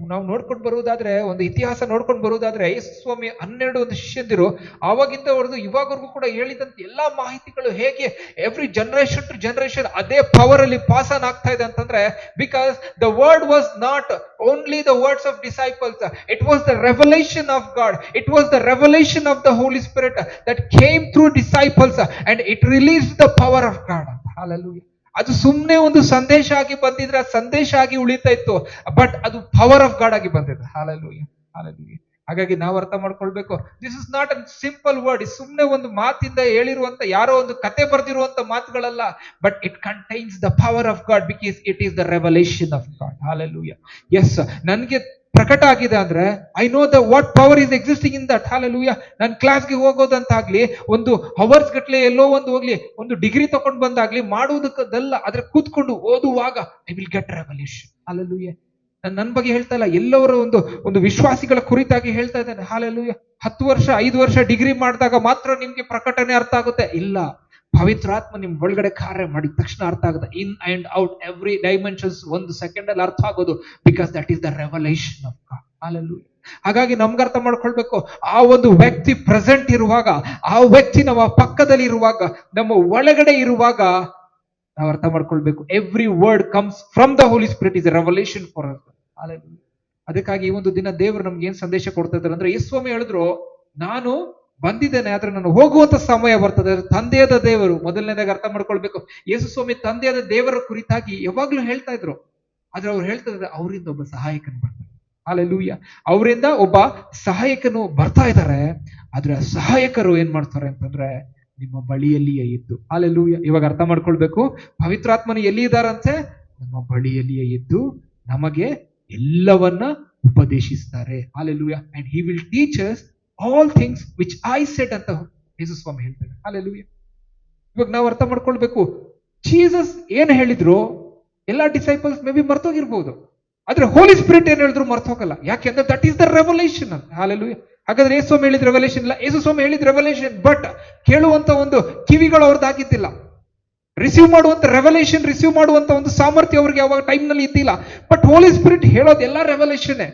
[SPEAKER 1] ನಾವು ನೋಡ್ಕೊಂಡು ಬರುವುದಾದ್ರೆ, ಒಂದು ಇತಿಹಾಸ ನೋಡ್ಕೊಂಡು ಬರುವುದಾದ್ರೆ, ಯೇಸು ಸ್ವಾಮಿ 12 ಒಂದು ಶಿಷ್ಯಂದಿರು ಆವಾಗಿಂದ ಹೊಡೆದು ಇವಾಗವರೆಗೂ ಕೂಡ ಹೇಳಿದಂತ ಎಲ್ಲಾ ಮಾಹಿತಿಗಳು ಹೇಗೆ ಎವ್ರಿ ಜನರೇಷನ್ ಟು ಜನರೇಷನ್ ಅದೇ ಪವರ್ ಅಲ್ಲಿ ಪಾಸ್ ಆನ್ ಆಗ್ತಾ ಇದೆ ಅಂತಂದ್ರೆ, because the word was not only the words of disciples, it was the revelation of God, it was the revelation of the Holi Spirit that came through disciples and it release the power of God ಅಂತ. Hallelujah. ಅದು ಸುಮ್ಮನೆ ಒಂದು ಸಂದೇಶ ಆಗಿ ಬಂದಿದ್ರೆ ಸಂದೇಶ ಆಗಿ ಉಳಿತಾ ಇತ್ತು, ಬಟ್ ಅದು ಪವರ್ ಆಫ್ ಗಾಡ್ ಆಗಿ ಬಂದಿದೆ. ಹಾಲೆಲೂಯಾ. ಹಾಲೆಲೂಯಾ. ಹಾಗಾಗಿ ನಾವು ಅರ್ಥ ಮಾಡ್ಕೊಳ್ಬೇಕು, this is not a simple word. ಸುಮ್ಮನೆ ಒಂದು ಮಾತಿಂದ ಹೇಳಿರುವಂತ ಯಾರೋ ಒಂದು ಕತೆ ಬರೆದಿರುವಂತ ಮಾತುಗಳಲ್ಲ, but it contains the power of God because it is the revelation of God. Hallelujah. Yes, ನನ್ಗೆ ಪ್ರಕಟ ಆಗಿದೆ ಅಂದ್ರೆ I know the what power is existing in that. Hallelujah. ನಾನು ಕ್ಲಾಸ್ಗೆ ಹೋಗೋದಂತಾಗ್ಲಿ, ಒಂದು ಅವರ್ಸ್ ಗಟ್ಲೆ ಎಲ್ಲೋ ಒಂದು ಹೋಗ್ಲಿ, ಒಂದು ಡಿಗ್ರಿ ತಗೊಂಡು ಬಂದಾಗ್ಲಿ ಮಾಡುವುದಕ್ಕದಲ್ಲ, ಆದ್ರೆ ಕೂತ್ಕೊಂಡು ಓದುವಾಗ I will get revolution. Hallelujah. ನನ್ನ ಬಗ್ಗೆ ಹೇಳ್ತಾ ಇಲ್ಲ, ಎಲ್ಲವರ ಒಂದು ವಿಶ್ವಾಸಿಗಳ ಕುರಿತಾಗಿ ಹೇಳ್ತಾ ಇದ್ದೇನೆ. ಹಾಲೆಲೂಯ. 10 ವರ್ಷ 5 ವರ್ಷ ಡಿಗ್ರಿ ಮಾಡಿದಾಗ ಮಾತ್ರ ನಿಮ್ಗೆ ಪ್ರಕಟಣೆ ಅರ್ಥ ಆಗುತ್ತೆ ಇಲ್ಲ. ಪವಿತ್ರಾತ್ಮ ನಿಮ್ ಒಳಗಡೆ ಕಾರ್ಯ ಮಾಡಿದ ತಕ್ಷಣ ಅರ್ಥ ಆಗುತ್ತೆ. In and out every dimensions 1 second ಅಲ್ಲಿ ಅರ್ಥ ಆಗೋದು. Because that is the revelation of god. Hallelujah. ಹಾಗಾಗಿ ನಮ್ಗೆ ಅರ್ಥ ಮಾಡ್ಕೊಳ್ಬೇಕು, ಆ ಒಂದು ವ್ಯಕ್ತಿ ಪ್ರೆಸೆಂಟ್ ಇರುವಾಗ, ಆ ವ್ಯಕ್ತಿ ನಮ್ಮ ಪಕ್ಕದಲ್ಲಿ ಇರುವಾಗ, ನಮ್ಮ ಒಳಗಡೆ ಇರುವಾಗ ನಾವು ಅರ್ಥ ಮಾಡ್ಕೊಳ್ಬೇಕು. Every word comes from the Holi spirit is a revelation for us. Hallelujah. ಅದಕ್ಕಾಗಿ ಈ ಒಂದು ದಿನ ದೇವರು ನಮ್ಗೆ ಏನ್ ಸಂದೇಶ ಕೊಡ್ತಾ ಇದ್ದಾರೆ ಅಂದ್ರೆ, ಯೇಸುಸ್ವಾಮಿ ಹೇಳಿದ್ರು, ನಾನು ಬಂದಿದ್ದೇನೆ ಆದ್ರೆ ನಾನು ಹೋಗುವಂತ ಸಮಯ ಬರ್ತದೆ. ತಂದೆಯಾದ ದೇವರು ಮೊದಲನೇದಾಗಿ ಅರ್ಥ ಮಾಡ್ಕೊಳ್ಬೇಕು. ಯೇಸುಸ್ವಾಮಿ ತಂದೆಯಾದ ದೇವರ ಕುರಿತಾಗಿ ಯಾವಾಗ್ಲೂ ಹೇಳ್ತಾ ಇದ್ರು. ಆದ್ರೆ ಅವ್ರು ಹೇಳ್ತಾ ಇದ್ದಾರೆ, ಅವರಿಂದ ಒಬ್ಬ ಸಹಾಯಕನು ಬರ್ತಾರೆ. ಹಾಲೆಲೂಯ. ಅವರಿಂದ ಒಬ್ಬ ಸಹಾಯಕನು ಬರ್ತಾ ಇದ್ದಾರೆ. ಆದ್ರೆ ಸಹಾಯಕರು ಏನ್ ಮಾಡ್ತಾರೆ ಅಂತಂದ್ರೆ, ನಿಮ್ಮ ಬಳಿಯಲ್ಲಿಯೇ ಇದ್ದು. ಹಾಲೆಲೂಯ. ಇವಾಗ ಅರ್ಥ ಮಾಡ್ಕೊಳ್ಬೇಕು, ಪವಿತ್ರಾತ್ಮನು ಎಲ್ಲಿ ಇದ್ದಾರಂತೆ? ನಮ್ಮ ಬಳಿಯಲ್ಲಿಯೇ ಇದ್ದು ನಮಗೆ ಎಲ್ಲವನ್ನ ಉಪದೇಶಿಸ್ತಾರೆ. Hallelujah. And he will teach us all things which I said ಅಂತ ಯೇಸುಸ್ವಾಮಿ ಹೇಳ್ತಾರೆ. ಹಾಲೆಲೂಯ. ಇವಾಗ ನಾವು ಅರ್ಥ ಮಾಡ್ಕೊಳ್ಬೇಕು, ಜೀಸಸ್ ಏನ್ ಹೇಳಿದ್ರು ಎಲ್ಲಾ ಡಿಸೈಪಲ್ಸ್ ಮೇ ಬಿ ಮರ್ತೋಗಿರ್ಬೋದು, ಆದ್ರೆ ಹೋಲಿ ಸ್ಪಿರಿಟ್ ಏನ್ ಹೇಳಿದ್ರು ಮರ್ತೋಗಲ್ಲ. ಯಾಕೆಂದ್ರೆ ದಟ್ ಈಸ್ ದ ರೆವಲೇಷನ್ ಅಂತ. ಹಾಲೆಲೂಯ. ಹಾಗಾದ್ರೆ ಯೇಸುಸ್ವಾಮಿ ಹೇಳಿದ ರೆವಲೇಷನ್ ಇಲ್ಲ, ಯೇಸುಸ್ವಾಮಿ ಹೇಳಿದ ರೆವಲೇಷನ್. ಬಟ್ ಕೇಳುವಂತ ಒಂದು ಕಿವಿಗಳು ಅವ್ರದ್ದಾಗಿದ್ದಿಲ್ಲ. ರಿಸೀವ್ ಮಾಡುವಂತ ರೆವಲೇಷನ್, ರಿಸೀವ್ ಮಾಡುವಂತ ಒಂದು ಸಾಮರ್ಥ್ಯ ಅವ್ರಿಗೆ ಯಾವಾಗ ಟೈಮ್ ನಲ್ಲಿ ಇದ್ದಿಲ್ಲ. ಬಟ್ ಹೋಲಿ ಸ್ಪಿರಿಟ್ ಹೇಳೋದು ಎಲ್ಲ revelation.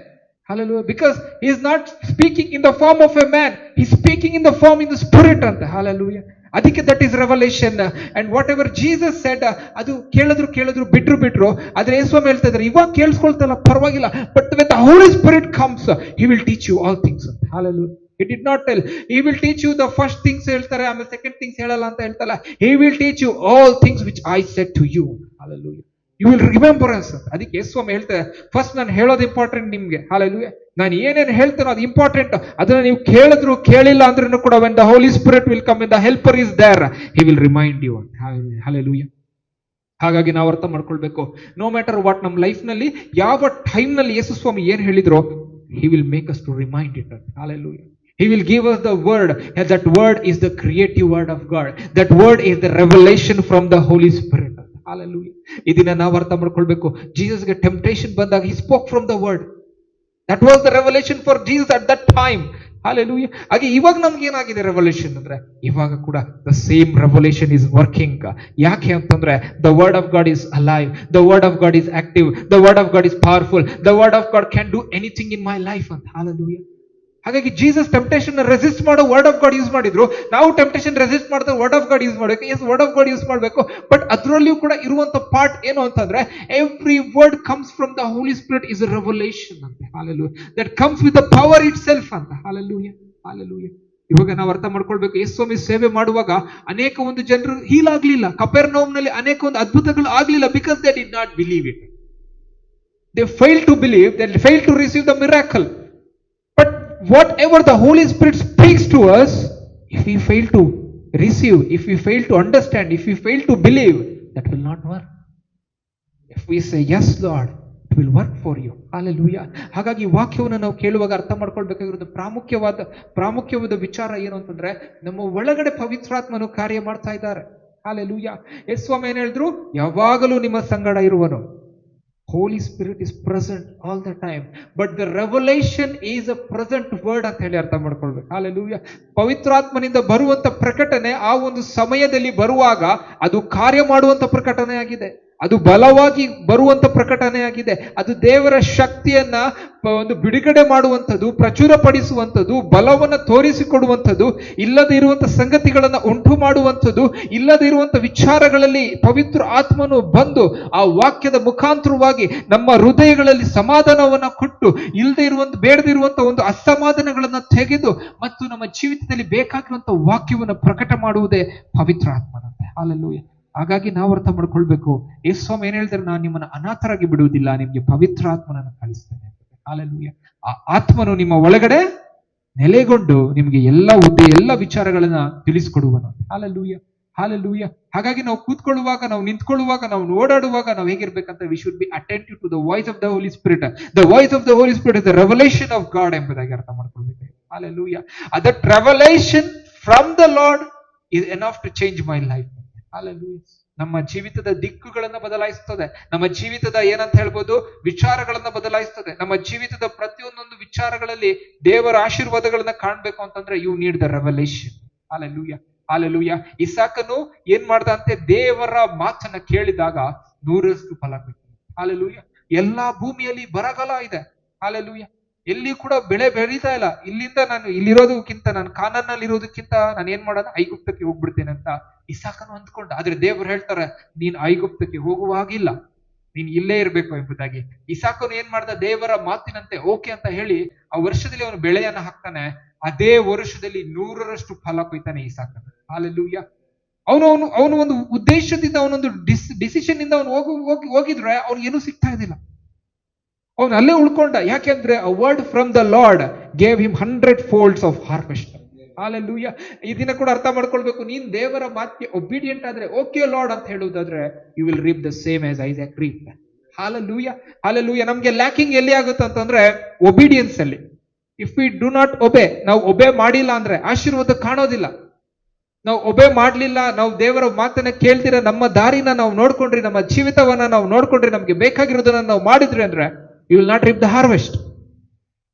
[SPEAKER 1] Hallelujah. Because he is not speaking in the form of a man, he is speaking in the form in the spirit ಅಂತ. Hallelujah. ಅದಕ್ಕೆ that is revelation. And what ever Jesus shed, ಅದು ಕೇಳಿದ್ರು ಬಿಟ್ರು. ಆದ್ರೆ ಯೇಸುಸ್ವಾಮಿ ಹೇಳ್ತಾ ಇದ್ದಾರೆ, ಇವಾಗ ಕೇಳಿಸ್ಕೊಳ್ತಲ್ಲ ಪರವಾಗಿಲ್ಲ, but when the Holy Spirit comes, he will teach you all things ಅಂತ. Hallelujah. He did not tell, he will teach you the first things ಹೇಳ್ತಾರೆ, ಆಮೇಲೆ ಸೆಕೆಂಡ್ ಥಿಂಗ್ಸ್ ಹೇಳಲ್ಲ ಅಂತ ಹೇಳ್ತಲ್ಲ. He will teach you all things which I said to you. Hallelujah. You will remembrance ಅಂತ. ಅದಕ್ಕೆ ಯೇಸುಸ್ವಾಮಿ ಹೇಳ್ತಾರೆ, first ನಾನು ಹೇಳೋದು ಇಂಪಾರ್ಟೆಂಟ್ ನಿಮ್ಗೆ. ಹಾಲೆಲೂಯ. ನಾನು ಏನೇನು ಹೇಳ್ತೇನೋ ಅದು ಇಂಪಾರ್ಟೆಂಟ್. ಅದನ್ನ ನೀವು ಕೇಳಿಲ್ಲ ಅಂದ್ರೂ ಕೂಡ when the Holy Spirit will come, when the helper is there, he will remind you ಅಂತ. ಹಾಲೆಲೂಯ. ಹಾಗಾಗಿ ನಾವು ಅರ್ಥ ಮಾಡ್ಕೊಳ್ಬೇಕು, ನೋ ಮ್ಯಾಟರ್ ವಾಟ್ ನಮ್ಮ ಲೈಫ್ ನಲ್ಲಿ ಯಾವ ಟೈಮ್ ನಲ್ಲಿ ಯೇಸುಸ್ವಾಮಿ ಏನ್ ಹೇಳಿದ್ರು, he will make us to remind it. Hallelujah. He will give us the word, and that word is the creative word of God. That word is the revelation from the Holy Spirit. Hallelujah. ಇದನ್ನ ನಾವು ಅರ್ಥ ಮಾಡ್ಕೊಳ್ಬೇಕು. ಜೀಸಸ್ಗೆ temptation ಬಂದಾಗ he spoke from the word. That was the revelation for Jesus at that time. Hallelujah. ಹಾಗೆ ಇವಾಗ ನಮ್ಗೆ ಏನಾಗಿದೆ revolution ಅಂದ್ರೆ, ಇವಾಗ ಕೂಡ the same revelation is working. ಯಾಕೆ ಅಂತಂದ್ರೆ, the word of God is alive, the word of God is active, the word of God is powerful, the word of God can do anything in my life ಅಂತ. Hallelujah. ಹಾಗಾಗಿ Jesus temptation resist ಮಾಡೋ word of God use ಮಾಡಿದ್ರು. ನಾವು temptation resist ಮಾಡಿದ್ರೆ word of God use ಮಾಡಬೇಕು. Yes, word of God use ಮಾಡಬೇಕು. But ಅದರಲ್ಲಿಯೂ ಕೂಡ ಇರುವಂತ ಪಾರ್ಟ್ ಏನು ಅಂತಂದ್ರೆ, every word comes from the Holi spirit is a revelation ಅಂತ. Hallelujah. That comes with the power itself ಅಂತ. ಹಾಲೆಲೂಯಾ. ಹಾಲೆಲೂಯಾ. ಇವಾಗ ನಾವು ಅರ್ಥ ಮಾಡ್ಕೊಳ್ಬೇಕು, ಯೇಸುಸ್ವಾಮಿ ಸೇವೆ ಮಾಡುವಾಗ ಅನೇಕ ಒಂದು ಜನರು ಹೀಲ್ ಆಗ್ಲಿಲ್ಲ. ಕಪೆರ್ನೌಮ್ನಲ್ಲಿ ಅನೇಕ ಒಂದು ಅದ್ಭುತಗಳು ಆಗ್ಲಿಲ್ಲ. Because they did not believe it. They fail to believe, they fail to receive the miracle. Whatever the Holy Spirit speaks to us, if we fail to receive, if we fail to understand, if we fail to believe, that will not work. If we say yes Lord, it will work for you. Hallelujah. ಹಾಗಾಗಿ ವಾಕ್ಯವನ್ನು ನಾವು ಕೇಳುವಾಗ ಅರ್ಥ ಮಾಡ್ಕೊಳ್ಬೇಕಾಗಿರೋದು ಪ್ರಾಮುಖ್ಯವಾದ ವಿಚಾರ ಏನು ಅಂತಂದ್ರೆ, ನಮ್ಮ ಒಳಗಡೆ ಪವಿತ್ರಾತ್ಮನು ಕಾರ್ಯ ಮಾಡ್ತಾ ಇದ್ದಾರೆ. ಹಾಲೆಲೂಯಾ. ಯೇಸುಸ್ವಾಮಿ ಏನ್ ಹೇಳಿದ್ರು, ಯಾವಾಗಲೂ ನಿಮ್ಮ ಸಂಗಡ ಇರುವನು. Holy Spirit is present all the time, but the revelation is a present word ಅಂತ ಹೇಳಿ ಅರ್ಥ ಮಾಡ್ಕೊಳ್ಬೇಕು. ಹಾಲೆಲೂಯಾ. ಪವಿತ್ರಾತ್ಮನಿಂದ ಬರುವಂತ ಪ್ರಕಟಣೆ ಆ ಒಂದು ಸಮಯದಲ್ಲಿ ಬರುವಾಗ ಅದು ಕಾರ್ಯ ಮಾಡುವಂತ ಪ್ರಕಟಣೆ ಆಗಿದೆ. ಅದು ಬಲವಾಗಿ ಬರುವಂತ ಪ್ರಕಟಣೆ ಆಗಿದೆ. ಅದು ದೇವರ ಶಕ್ತಿಯನ್ನ ಒಂದು ಬಿಡುಗಡೆ ಮಾಡುವಂಥದ್ದು, ಪ್ರಚುರಪಡಿಸುವಂಥದ್ದು, ಬಲವನ್ನ ತೋರಿಸಿಕೊಡುವಂಥದ್ದು, ಇಲ್ಲದೆ ಇರುವಂತ ಸಂಗತಿಗಳನ್ನ ಉಂಟು ಮಾಡುವಂಥದ್ದು, ಇಲ್ಲದೆ ಇರುವಂತ ವಿಚಾರಗಳಲ್ಲಿ ಪವಿತ್ರ ಆತ್ಮನು ಬಂದು ಆ ವಾಕ್ಯದ ಮುಖಾಂತರವಾಗಿ ನಮ್ಮ ಹೃದಯಗಳಲ್ಲಿ ಸಮಾಧಾನವನ್ನ ಕೊಟ್ಟು, ಇಲ್ಲದೆ ಇರುವಂತ ಬೇಡದೇ ಇರುವಂತ ಒಂದು ಅಸಮಾಧಾನಗಳನ್ನ ತೆಗೆದು ಮತ್ತು ನಮ್ಮ ಜೀವಿತದಲ್ಲಿ ಬೇಕಾಗಿರುವಂತ ವಾಕ್ಯವನ್ನು ಪ್ರಕಟ ಮಾಡುವುದೇ ಪವಿತ್ರ ಆತ್ಮನಂತೆ. ಹಾಲೆಲೂಯಾ. ಹಾಗಾಗಿ ನಾವು ಅರ್ಥ ಮಾಡ್ಕೊಳ್ಬೇಕು, ಯೇಸುಸ್ವಾಮಿ ಏನ್ ಹೇಳ್ತಾರೆ, ನಾನು ನಿಮ್ಮನ್ನ ಅನಾಥರಾಗಿ ಬಿಡುವುದಿಲ್ಲ, ನಿಮ್ಗೆ ಪವಿತ್ರ ಆತ್ಮನನ್ನು ಕಳಿಸ್ತೇನೆ. ಹಾಲೆಲೂಯಾ. ಆ ಆತ್ಮನು ನಿಮ್ಮ ಒಳಗಡೆ ನೆಲೆಗೊಂಡು ನಿಮ್ಗೆ ಎಲ್ಲ ವಿಚಾರಗಳನ್ನ ತಿಳಿಸಿಕೊಡುವನು. ಹಾಲೆಲೂಯಾ. ಹಾಲೆಲೂಯಾ. ಹಾಗಾಗಿ ನಾವು ಕೂತ್ಕೊಳ್ಳುವಾಗ, ನಾವು ನಿಂತ್ಕೊಳ್ಳುವಾಗ, ನಾವು ಓಡಾಡುವಾಗ ನಾವು ಹೇಗಿರ್ಬೇಕಂತ, we should be attentive to the voice of the Holi spirit. The voice of the Holi spirit is the revelation of God ಎಂಬುದಾಗಿ ಅರ್ಥ ಮಾಡ್ಕೊಳ್ಬೇಕು. Hallelujah. That revelation from the lord is enough to change my life. Hallelujah. ನಮ್ಮ ಜೀವಿತದ ದಿಕ್ಕುಗಳನ್ನ ಬದಲಾಯಿಸ್ತದೆ. ನಮ್ಮ ಜೀವಿತದ ಏನಂತ ಹೇಳ್ಬೋದು, ವಿಚಾರಗಳನ್ನ ಬದಲಾಯಿಸ್ತದೆ. ನಮ್ಮ ಜೀವಿತದ ಪ್ರತಿಯೊಂದೊಂದು ವಿಚಾರಗಳಲ್ಲಿ ದೇವರ ಆಶೀರ್ವಾದಗಳನ್ನ ಕಾಣ್ಬೇಕು ಅಂತಂದ್ರೆ you need the revelation. Hallelujah, hallelujah. ಇಸಾಕನು ಏನ್ ಮಾಡ್ದ ಅಂತೆ, ದೇವರ ಮಾತನ್ನ ಕೇಳಿದಾಗ 100ರಷ್ಟು ಫಲ ಕೊಡ್ತಾನೆ. ಹಾಲೆಲೂಯ. ಎಲ್ಲಾ ಭೂಮಿಯಲ್ಲಿ ಬರಗಾಲ ಇದೆ. ಹಾಲೆಲೂಯ. ಎಲ್ಲಿ ಕೂಡ ಬೆಳೆ ಬೆಳೀತಾ ಇಲ್ಲ. ಇಲ್ಲಿಂದ ನಾನು ಇಲ್ಲಿರೋದಕ್ಕಿಂತ, ನಾನು ಕಾನಾನ್ನಲ್ಲಿ ಇರೋದಕ್ಕಿಂತ ನಾನು ಏನ್ ಮಾಡೋಣ, ಐಗುಪ್ತಕ್ಕೆ ಹೋಗ್ಬಿಡ್ತೇನೆ ಅಂತ ಇಸಾಕನು ಅಂದ್ಕೊಂಡ. ಆದ್ರೆ ದೇವರು ಹೇಳ್ತಾರೆ, ನೀನ್ ಐಗುಪ್ತಕ್ಕೆ ಹೋಗುವಾಗಿಲ್ಲ, ನೀನ್ ಇಲ್ಲೇ ಇರ್ಬೇಕು ಎಂಬುದಾಗಿ. ಇಸಾಕನು ಏನ್ ಮಾಡ್ದ, ದೇವರ ಮಾತಿನಂತೆ ಓಕೆ ಅಂತ ಹೇಳಿ ಆ ವರ್ಷದಲ್ಲಿ ಅವನು ಬೆಳೆಯನ್ನ ಹಾಕ್ತಾನೆ. ಅದೇ ವರ್ಷದಲ್ಲಿ 100ರಷ್ಟು ಫಲ ಕೊಯ್ತಾನೆ ಇಸಾಕನು. ಹಾಲೆಲೂಯ. ಅವನು ಒಂದು ಉದ್ದೇಶದಿಂದ, ಅವನೊಂದು ಡಿಸಿಷನ್ ಇಂದ ಅವನು ಹೋಗಿದ್ರೆ ಅವ್ನು ಏನೂ ಸಿಗ್ತಾ ಇದ್ದಿಲ್ಲ. ಅವನು ಅಲ್ಲೇ ಉಳ್ಕೊಂಡ. ಯಾಕೆಂದ್ರೆ a word from the lord gave him 100 folds of harvest. Hallelujah. ಇದನ್ನ ಕೂಡ ಅರ್ಥ ಮಾಡ್ಕೊಳ್ಬೇಕು. ನೀನ್ ದೇವರ ಮಾತಿಗೆ ಒಬಿಡಿಯಂಟ್ ಆದ್ರೆ, ಓಕೆ ಲಾರ್ಡ್ ಅಂತ ಹೇಳುವುದಾದ್ರೆ, you will reap the same as Isaac reap. Hallelujah, hallelujah. ನಮ್ಗೆ ಲ್ಯಾಕಿಂಗ್ ಎಲ್ಲಿ ಆಗುತ್ತೆ ಅಂತಂದ್ರೆ ಒಬಿಡಿಯನ್ಸ್ ಅಲ್ಲಿ. If we do not obey, ನಾವು ಒಬೆ ಮಾಡಿಲ್ಲ ಅಂದ್ರೆ ಆಶೀರ್ವಾದ ಕಾಣೋದಿಲ್ಲ. ನಾವು ಒಬೆ ಮಾಡ್ಲಿಲ್ಲ, ನಾವು ದೇವರ ಮಾತನ್ನ ಕೇಳ್ದಿರ ನಮ್ಮ ದಾರಿನ ನಾವು ನೋಡ್ಕೊಂಡ್ರಿ, ನಮ್ಮ ಜೀವಿತವನ್ನ ನಾವು ನೋಡ್ಕೊಂಡ್ರಿ, ನಮ್ಗೆ ಬೇಕಾಗಿರೋದನ್ನ ನಾವು ಮಾಡಿದ್ರಿ ಅಂದ್ರೆ you will not reap the harvest.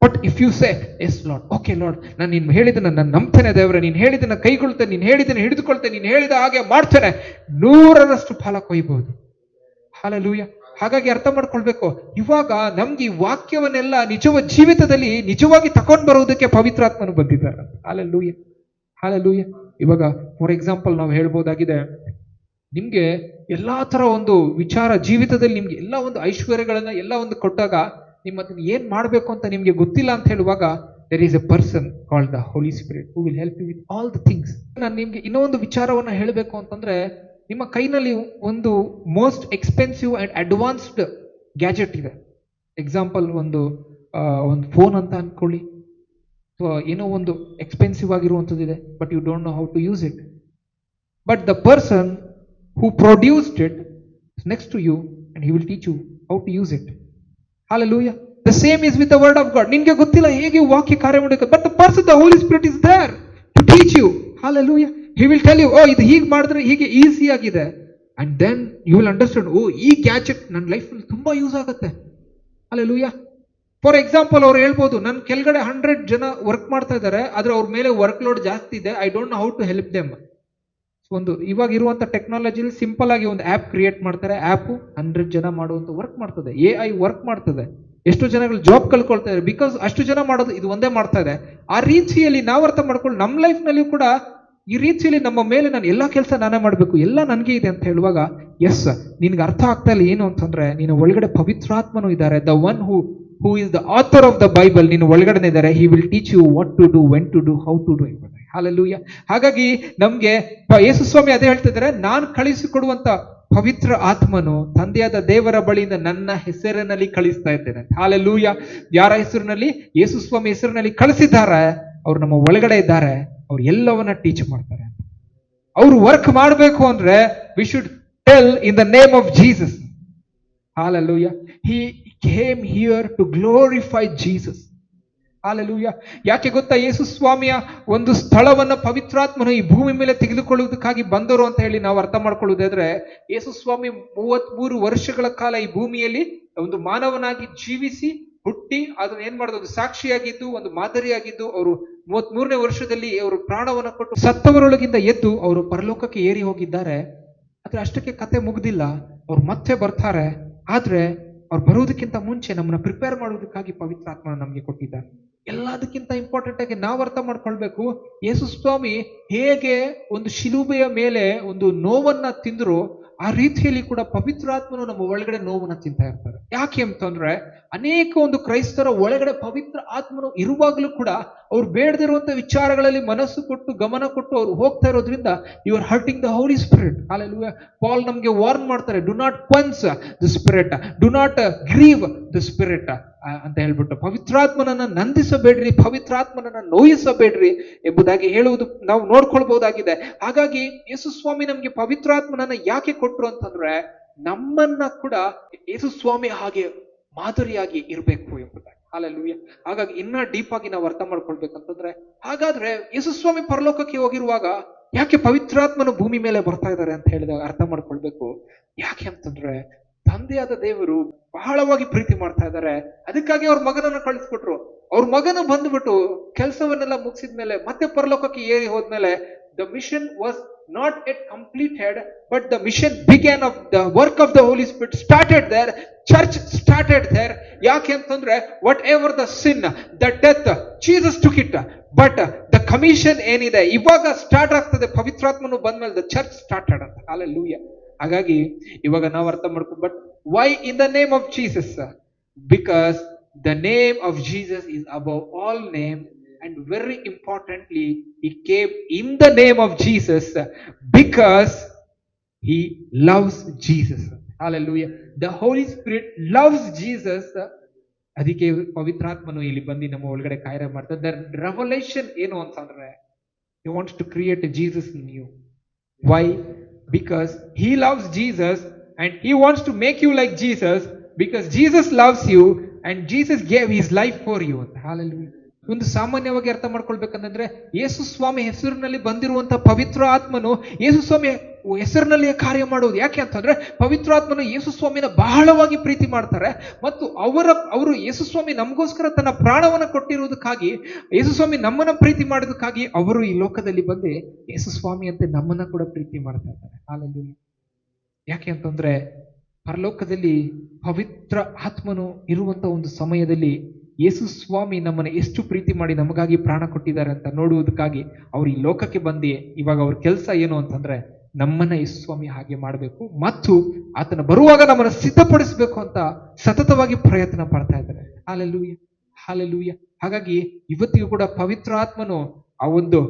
[SPEAKER 1] But if you say yes Lord, okay Lord, ನಾನು ನೀನು ಹೇಳಿದನ್ನ ನಾನು ನಂಬ್ತೇನೆ ದೇವರ, ನೀನು ಹೇಳಿದನ್ನ ಕೈಗೊಳ್ತೇನೆ, ನೀನು ಹೇಳಿದನ್ನ ಹಿಡಿದುಕೊಳ್ತೇನೆ, ನೀನು ಹೇಳಿದ ಹಾಗೆ ಮಾಡ್ತೇನೆ, 100ರಷ್ಟು ಫಲ ಕೊಯ್ಬಹುದು. ಹಾಲೆಲೂಯ. ಹಾಗಾಗಿ ಅರ್ಥ ಮಾಡ್ಕೊಳ್ಬೇಕು, ಇವಾಗ ನಮ್ಗೆ ಈ ವಾಕ್ಯವನ್ನೆಲ್ಲ ನಿಜವಾದ ಜೀವಿತದಲ್ಲಿ ನಿಜವಾಗಿ ತಕೊಂಡ್ ಬರುವುದಕ್ಕೆ ಪವಿತ್ರಾತ್ಮನು ಬಂದಿದ್ದಾರೆ. Hallelujah, hallelujah. ಇವಾಗ ಫಾರ್ ಎಕ್ಸಾಂಪಲ್ ನಾವು ಹೇಳ್ಬೋದಾಗಿದೆ, ನಿಮ್ಗೆ ಎಲ್ಲಾ ತರ ಒಂದು ವಿಚಾರ ಜೀವಿತದಲ್ಲಿ ನಿಮ್ಗೆ ಎಲ್ಲ ಒಂದು ಐಶ್ವರ್ಯಗಳನ್ನ ಎಲ್ಲ ಒಂದು ಕೊಟ್ಟಾಗ ನಿಮ್ಮ ಅದನ್ನ ಏನ್ ಮಾಡ್ಬೇಕು ಅಂತ ನಿಮ್ಗೆ ಗೊತ್ತಿಲ್ಲ ಅಂತ ಹೇಳುವಾಗ, there is a person called the Holy Spirit who will help you with all the things. ನಾನು ನಿಮ್ಗೆ ಇನ್ನೊಂದು ವಿಚಾರವನ್ನ ಹೇಳಬೇಕು ಅಂತಂದ್ರೆ, ನಿಮ್ಮ ಕೈನಲ್ಲಿ ಒಂದು most expensive and advanced gadget ಇದೆ. ಎಕ್ಸಾಂಪಲ್ ಒಂದು ಫೋನ್ ಅಂತ ಅನ್ಕೊಳ್ಳಿ, ಅಥವಾ ಏನೋ ಒಂದು ಎಕ್ಸ್ಪೆನ್ಸಿವ್ ಆಗಿರುವಂಥದ್ದಿದೆ, but you don't know how to use it. But the person who produced it is next to you and he will teach you how to use it. Hallelujah. The same is with the word of God. ನಿನ್ಗೆ ಗೊತ್ತಿಲ್ಲ ಹೇಗೆ ವಾಕ್ಯ ಕಾರ್ಯ ಮಾಡಬೇಕು, but the person, the Holy Spirit is there to teach you. Hallelujah. He will tell you, oh ಇದು ಹೀಗೆ ಮಾಡಿದ್ರೆ ಹೀಗೆ ಈಸಿ ಆಗಿದೆ, and then you will understand, oh ಈ ಗ್ಯಾಜೆಟ್ ನನ್ನ ಲೈಫ್ ಅಲ್ಲಿ ತುಂಬಾ ಯೂಸ್ ಆಗುತ್ತೆ. Hallelujah. ಫಾರ್ ಎಕ್ಸಾಂಪಲ್ ಅವ್ರು ಹೇಳ್ಬೋದು, ನನ್ನ ಕೆಳಗಡೆ 100 ಜನ ವರ್ಕ್ ಮಾಡ್ತಾ ಇದ್ದಾರೆ, ಆದ್ರೆ ಅವ್ರ ಮೇಲೆ ವರ್ಕ್ ಲೋಡ್ ಜಾಸ್ತಿ ಇದೆ, I don't know how to help them. ಒಂದು ಇವಾಗ ಇರುವಂತ ಟೆಕ್ನಾಲಜಿಲಿ ಸಿಂಪಲ್ ಆಗಿ ಒಂದು ಆಪ್ ಕ್ರಿಯೇಟ್ ಮಾಡ್ತಾರೆ, ಆಪ್ 100 ಜನ ಮಾಡುವಂತ ವರ್ಕ್ ಮಾಡ್ತದೆ, AI ವರ್ಕ್ ಮಾಡ್ತದೆ, ಎಷ್ಟು ಜನಗಳು ಜಾಬ್ ಕಳ್ಕೊಳ್ತಾ ಇದ್ದಾರೆ, ಬಿಕಾಸ್ ಅಷ್ಟು ಜನ ಮಾಡೋದು ಇದು ಒಂದೇ ಮಾಡ್ತಾ ಇದೆ. ಆ ರೀತಿಯಲ್ಲಿ ನಾವು ಅರ್ಥ ಮಾಡ್ಕೊಂಡು ನಮ್ಮ ಲೈಫ್ ನಲ್ಲಿ ಕೂಡ ಈ ರೀತಿಯಲ್ಲಿ ನಮ್ಮ ಮೇಲೆ ನಾನು ಎಲ್ಲಾ ಕೆಲಸ ನಾನೇ ಮಾಡ್ಬೇಕು, ಎಲ್ಲ ನನ್ಗೆ ಇದೆ ಅಂತ ಹೇಳುವಾಗ, ಎಸ್ ನಿನ್ಗೆ ಅರ್ಥ ಆಗ್ತಾ ಇಲ್ಲ ಏನು ಅಂತಂದ್ರೆ, ನೀನು ಒಳಗಡೆ ಪವಿತ್ರಾತ್ಮನು ಇದ್ದಾರೆ, the one who is the author of the Bible ನೀನು ಒಳಗಡೆ ಇದ್ದಾರೆ. He will teach you what to do, when to do, how to do ಎಂಬುದಾಗಿ. ಹಾಲೆಲೂಯ. ಹಾಗಾಗಿ ನಮ್ಗೆ ಯೇಸು ಸ್ವಾಮಿ ಅದೇ ಹೇಳ್ತಿದ್ದಾರೆ, ನಾನು ಕಳಿಸಿಕೊಡುವಂತ ಪವಿತ್ರ ಆತ್ಮನು ತಂದೆಯಾದ ದೇವರ ಬಳಿಯಿಂದ ನನ್ನ ಹೆಸರಿನಲ್ಲಿ ಕಳಿಸ್ತಾ ಇದ್ದೇನೆ. ಹಾಲೆಲೂಯ. ಯಾರ ಹೆಸರಿನಲ್ಲಿ? ಯೇಸು ಸ್ವಾಮಿ ಹೆಸರಿನಲ್ಲಿ ಕಳಿಸಿದ್ದಾರೆ. ಅವ್ರು ನಮ್ಮ ಒಳಗಡೆ ಇದ್ದಾರೆ, ಅವ್ರು ಎಲ್ಲವನ್ನ ಟೀಚ್ ಮಾಡ್ತಾರೆ. ಅವ್ರು ವರ್ಕ್ ಮಾಡಬೇಕು ಅಂದ್ರೆ we should tell in the name of Jesus. Hallelujah. He came here to glorify Jesus. Hallelujah. ಯಾಕೆ ಗೊತ್ತಾ? ಯೇಸು ಸ್ವಾಮಿಯ ಒಂದು ಸ್ಥಳವನ್ನ ಪವಿತ್ರಾತ್ಮನು ಈ ಭೂಮಿ ಮೇಲೆ ತೆಗೆದುಕೊಳ್ಳುವುದಕ್ಕಾಗಿ ಬಂದರು ಅಂತ ಹೇಳಿ ನಾವು ಅರ್ಥ ಮಾಡ್ಕೊಳ್ಳುವುದಾದ್ರೆ, ಯೇಸು ಸ್ವಾಮಿ 33 ವರ್ಷಗಳ ಕಾಲ ಈ ಭೂಮಿಯಲ್ಲಿ ಒಂದು ಮಾನವನಾಗಿ ಜೀವಿಸಿ ಹುಟ್ಟಿ ಅದನ್ನ ಏನ್ ಮಾಡೋದು, ಒಂದು ಸಾಕ್ಷಿಯಾಗಿದ್ದು, ಒಂದು ಮಾದರಿಯಾಗಿದ್ದು, ಅವರು 33ನೇ ವರ್ಷದಲ್ಲಿ ಅವರು ಪ್ರಾಣವನ್ನು ಕೊಟ್ಟು ಸತ್ತವರೊಳಗಿಂದ ಎದ್ದು ಅವರು ಪರಲೋಕಕ್ಕೆ ಏರಿ ಹೋಗಿದ್ದಾರೆ. ಆದ್ರೆ ಅಷ್ಟಕ್ಕೆ ಕತೆ ಮುಗ್ದಿಲ್ಲ, ಅವ್ರು ಮತ್ತೆ ಬರ್ತಾರೆ. ಆದ್ರೆ ಅವ್ರು ಬರುವುದಕ್ಕಿಂತ ಮುಂಚೆ ನಮ್ಮನ್ನ ಪ್ರಿಪೇರ್ ಮಾಡುವುದಕ್ಕಾಗಿ ಪವಿತ್ರಾತ್ಮನ ನಮ್ಗೆ ಕೊಟ್ಟಿದ್ದಾರೆ. ಎಲ್ಲದಕ್ಕಿಂತ ಇಂಪಾರ್ಟೆಂಟ್ ಆಗಿ ನಾವು ಅರ್ಥ ಮಾಡ್ಕೊಳ್ಬೇಕು, ಯೇಸು ಸ್ವಾಮಿ ಹೇಗೆ ಒಂದು ಶಿಲುಬೆಯ ಮೇಲೆ ಒಂದು ನೋವನ್ನ ತಿಂದ್ರು, ಆ ರೀತಿಯಲ್ಲಿ ಕೂಡ ಪವಿತ್ರಾತ್ಮನು ನಮ್ಮ ಒಳಗಡೆ ನೋವನ್ನ ತಿಂತಾ ಇರ್ತಾರೆ. ಯಾಕೆ ಅಂತಂದ್ರೆ, ಅನೇಕ ಒಂದು ಕ್ರೈಸ್ತರ ಒಳಗಡೆ ಪವಿತ್ರ ಆತ್ಮನು ಇರುವಾಗಲೂ ಕೂಡ ಅವ್ರು ಬೇಡದಿರುವಂತ ವಿಚಾರಗಳಲ್ಲಿ ಮನಸ್ಸು ಕೊಟ್ಟು ಗಮನ ಕೊಟ್ಟು ಅವ್ರು ಹೋಗ್ತಾ ಇರೋದ್ರಿಂದ you are hurting the Holi spirit. Hallelujah. Paul ನಮ್ಗೆ ವಾರ್ನ್ ಮಾಡ್ತಾರೆ, do not quench the spirit, do not grieve the spirit ಅಂತ ಹೇಳ್ಬಿಟ್ಟು, ಪವಿತ್ರಾತ್ಮನನ್ನ ನಂದಿಸಬೇಡ್ರಿ, ಪವಿತ್ರಾತ್ಮನನ್ನ ನೋಯಿಸಬೇಡ್ರಿ ಎಂಬುದಾಗಿ ಹೇಳುವುದು ನಾವು ನೋಡ್ಕೊಳ್ಬಹುದಾಗಿದೆ. ಹಾಗಾಗಿ ಯೇಸು ಸ್ವಾಮಿ ನಮ್ಗೆ ಪವಿತ್ರಾತ್ಮನನ್ನ ಯಾಕೆ ಕೊಟ್ರು ಅಂತಂದ್ರೆ, ನಮ್ಮನ್ನ ಕೂಡ ಯೇಸು ಸ್ವಾಮಿ ಹಾಗೆ ಮಾದರಿಯಾಗಿ ಇರಬೇಕು ಎಂಬುದಾಗಿ. ಹಾಲೆಲೂಯಾ. ಹಾಗಾಗಿ ಇನ್ನ ಡೀಪ್ ಆಗಿ ನಾವು ಅರ್ಥ ಮಾಡ್ಕೊಳ್ಬೇಕಂತಂದ್ರೆ, ಹಾಗಾದ್ರೆ ಯೇಸು ಸ್ವಾಮಿ ಪರಲೋಕಕ್ಕೆ ಹೋಗಿರುವಾಗ ಯಾಕೆ ಪವಿತ್ರಾತ್ಮನು ಭೂಮಿ ಮೇಲೆ ಬರ್ತಾ ಇದ್ದಾರೆ ಅಂತ ಹೇಳಿದಾಗ ಅರ್ಥ ಮಾಡ್ಕೊಳ್ಬೇಕು. ಯಾಕೆ ಅಂತಂದ್ರೆ ತಂದೆಯಾದ ದೇವರು ಬಹಳವಾಗಿ ಪ್ರೀತಿ ಮಾಡ್ತಾ ಇದ್ದಾರೆ, ಅದಕ್ಕಾಗಿ ಅವ್ರ ಮಗನನ್ನು ಕಳಿಸ್ಬಿಟ್ರು. ಅವ್ರ ಮಗನ ಬಂದ್ಬಿಟ್ಟು ಕೆಲಸವನ್ನೆಲ್ಲ ಮುಗಿಸಿದ್ಮೇಲೆ ಮತ್ತೆ ಪರಲೋಕಕ್ಕೆ ಏರಿ ಹೋದ್ಮೇಲೆ the mission was not yet completed, but the mission began. Of the work of the Holy Spirit started there. Church started there. ಯಾಕೆ ಅಂತಂದ್ರೆ whatever the sin, the death, Jesus took it, but the commission ಏನಿದೆ ಇವಾಗ start ಆಗ್ತದೆ. ಪವಿತ್ರಾತ್ಮನು ಬಂದ್ಮೇಲೆ the church started ಅಂತ. Hallelujah. ಹಾಗಾಗಿ ಇವಾಗ ನಾವು ಅರ್ಥ ಮಾಡ್ಕೊಂಡು, but why in the name of Jesus? Because the name of Jesus is above all names. And very importantly, he came in the name of Jesus because he loves Jesus. Hallelujah. The Holy Spirit loves Jesus. ಅದಕ್ಕೆ ಪವಿತ್ರಾತ್ಮನು ಇಲ್ಲಿ ಬಂದು ನಮ್ಮ ಒಳಗಡೆ ಕಾರ್ಯ ಮಾಡ್ತಾರೆ. The revelation ಏನು ಅಂತಂದ್ರೆ, he wants to create a Jesus in you. Why? Because he loves Jesus and he wants to make you like Jesus, because Jesus loves you and Jesus gave his life for you. Hallelujah. ಒಂದು ಸಾಮಾನ್ಯವಾಗಿ ಅರ್ಥ ಮಾಡ್ಕೊಳ್ಬೇಕಂತಂದ್ರೆ, ಯೇಸು ಸ್ವಾಮಿ ಹೆಸರಿನಲ್ಲಿ ಬಂದಿರುವಂತ ಪವಿತ್ರ ಆತ್ಮನು ಯೇಸು ಸ್ವಾಮಿ ಹೆಸರಿನಲ್ಲಿ ಕಾರ್ಯ ಮಾಡುವುದು. ಯಾಕೆ ಅಂತಂದ್ರೆ ಪವಿತ್ರಾತ್ಮನು ಯೇಸು ಸ್ವಾಮಿನ ಬಹಳವಾಗಿ ಪ್ರೀತಿ ಮಾಡ್ತಾರೆ ಮತ್ತು ಅವರು ಯೇಸು ಸ್ವಾಮಿ ನಮಗೋಸ್ಕರ ತನ್ನ ಪ್ರಾಣವನ್ನ ಕೊಟ್ಟಿರುವುದಕ್ಕಾಗಿ, ಯೇಸು ಸ್ವಾಮಿ ನಮ್ಮನ್ನ ಪ್ರೀತಿ ಮಾಡೋದಕ್ಕಾಗಿ ಅವರು ಈ ಲೋಕದಲ್ಲಿ ಬಂದು ಯೇಸು ಸ್ವಾಮಿ ಅಂತ ನಮ್ಮನ್ನ ಕೂಡ ಪ್ರೀತಿ ಮಾಡ್ತಾ ಇದ್ದಾರೆ. ಹಾಲೆಲೂಯಾ. ಯಾಕೆ ಅಂತಂದ್ರೆ ಪರಲೋಕದಲ್ಲಿ ಪವಿತ್ರ ಆತ್ಮನು ಇರುವಂತ ಒಂದು ಸಮಯದಲ್ಲಿ ಯೇಸು ಸ್ವಾಮಿ ನಮ್ಮನ್ನು ಎಷ್ಟು ಪ್ರೀತಿ ಮಾಡಿ ನಮಗಾಗಿ ಪ್ರಾಣ ಕೊಟ್ಟಿದ್ದಾರೆ ಅಂತ ನೋಡುವುದಕ್ಕಾಗಿ ಅವ್ರು ಈ ಲೋಕಕ್ಕೆ ಬಂದು ಇವಾಗ ಅವ್ರ ಕೆಲಸ ಏನು ಅಂತಂದ್ರೆ ನಮ್ಮನ್ನ ಯೇಸು ಸ್ವಾಮಿ ಹಾಗೆ ಮಾಡಬೇಕು ಮತ್ತು ಆತನ ಬರುವಾಗ ನಮ್ಮನ್ನು ಸಿದ್ಧಪಡಿಸಬೇಕು ಅಂತ ಸತತವಾಗಿ ಪ್ರಯತ್ನ ಪಡ್ತಾ ಇದ್ದಾರೆ. Hallelujah, hallelujah. ಹಾಗಾಗಿ ಇವತ್ತಿಗೂ ಕೂಡ ಪವಿತ್ರ ಆತ್ಮನು ಆ ಒಂದು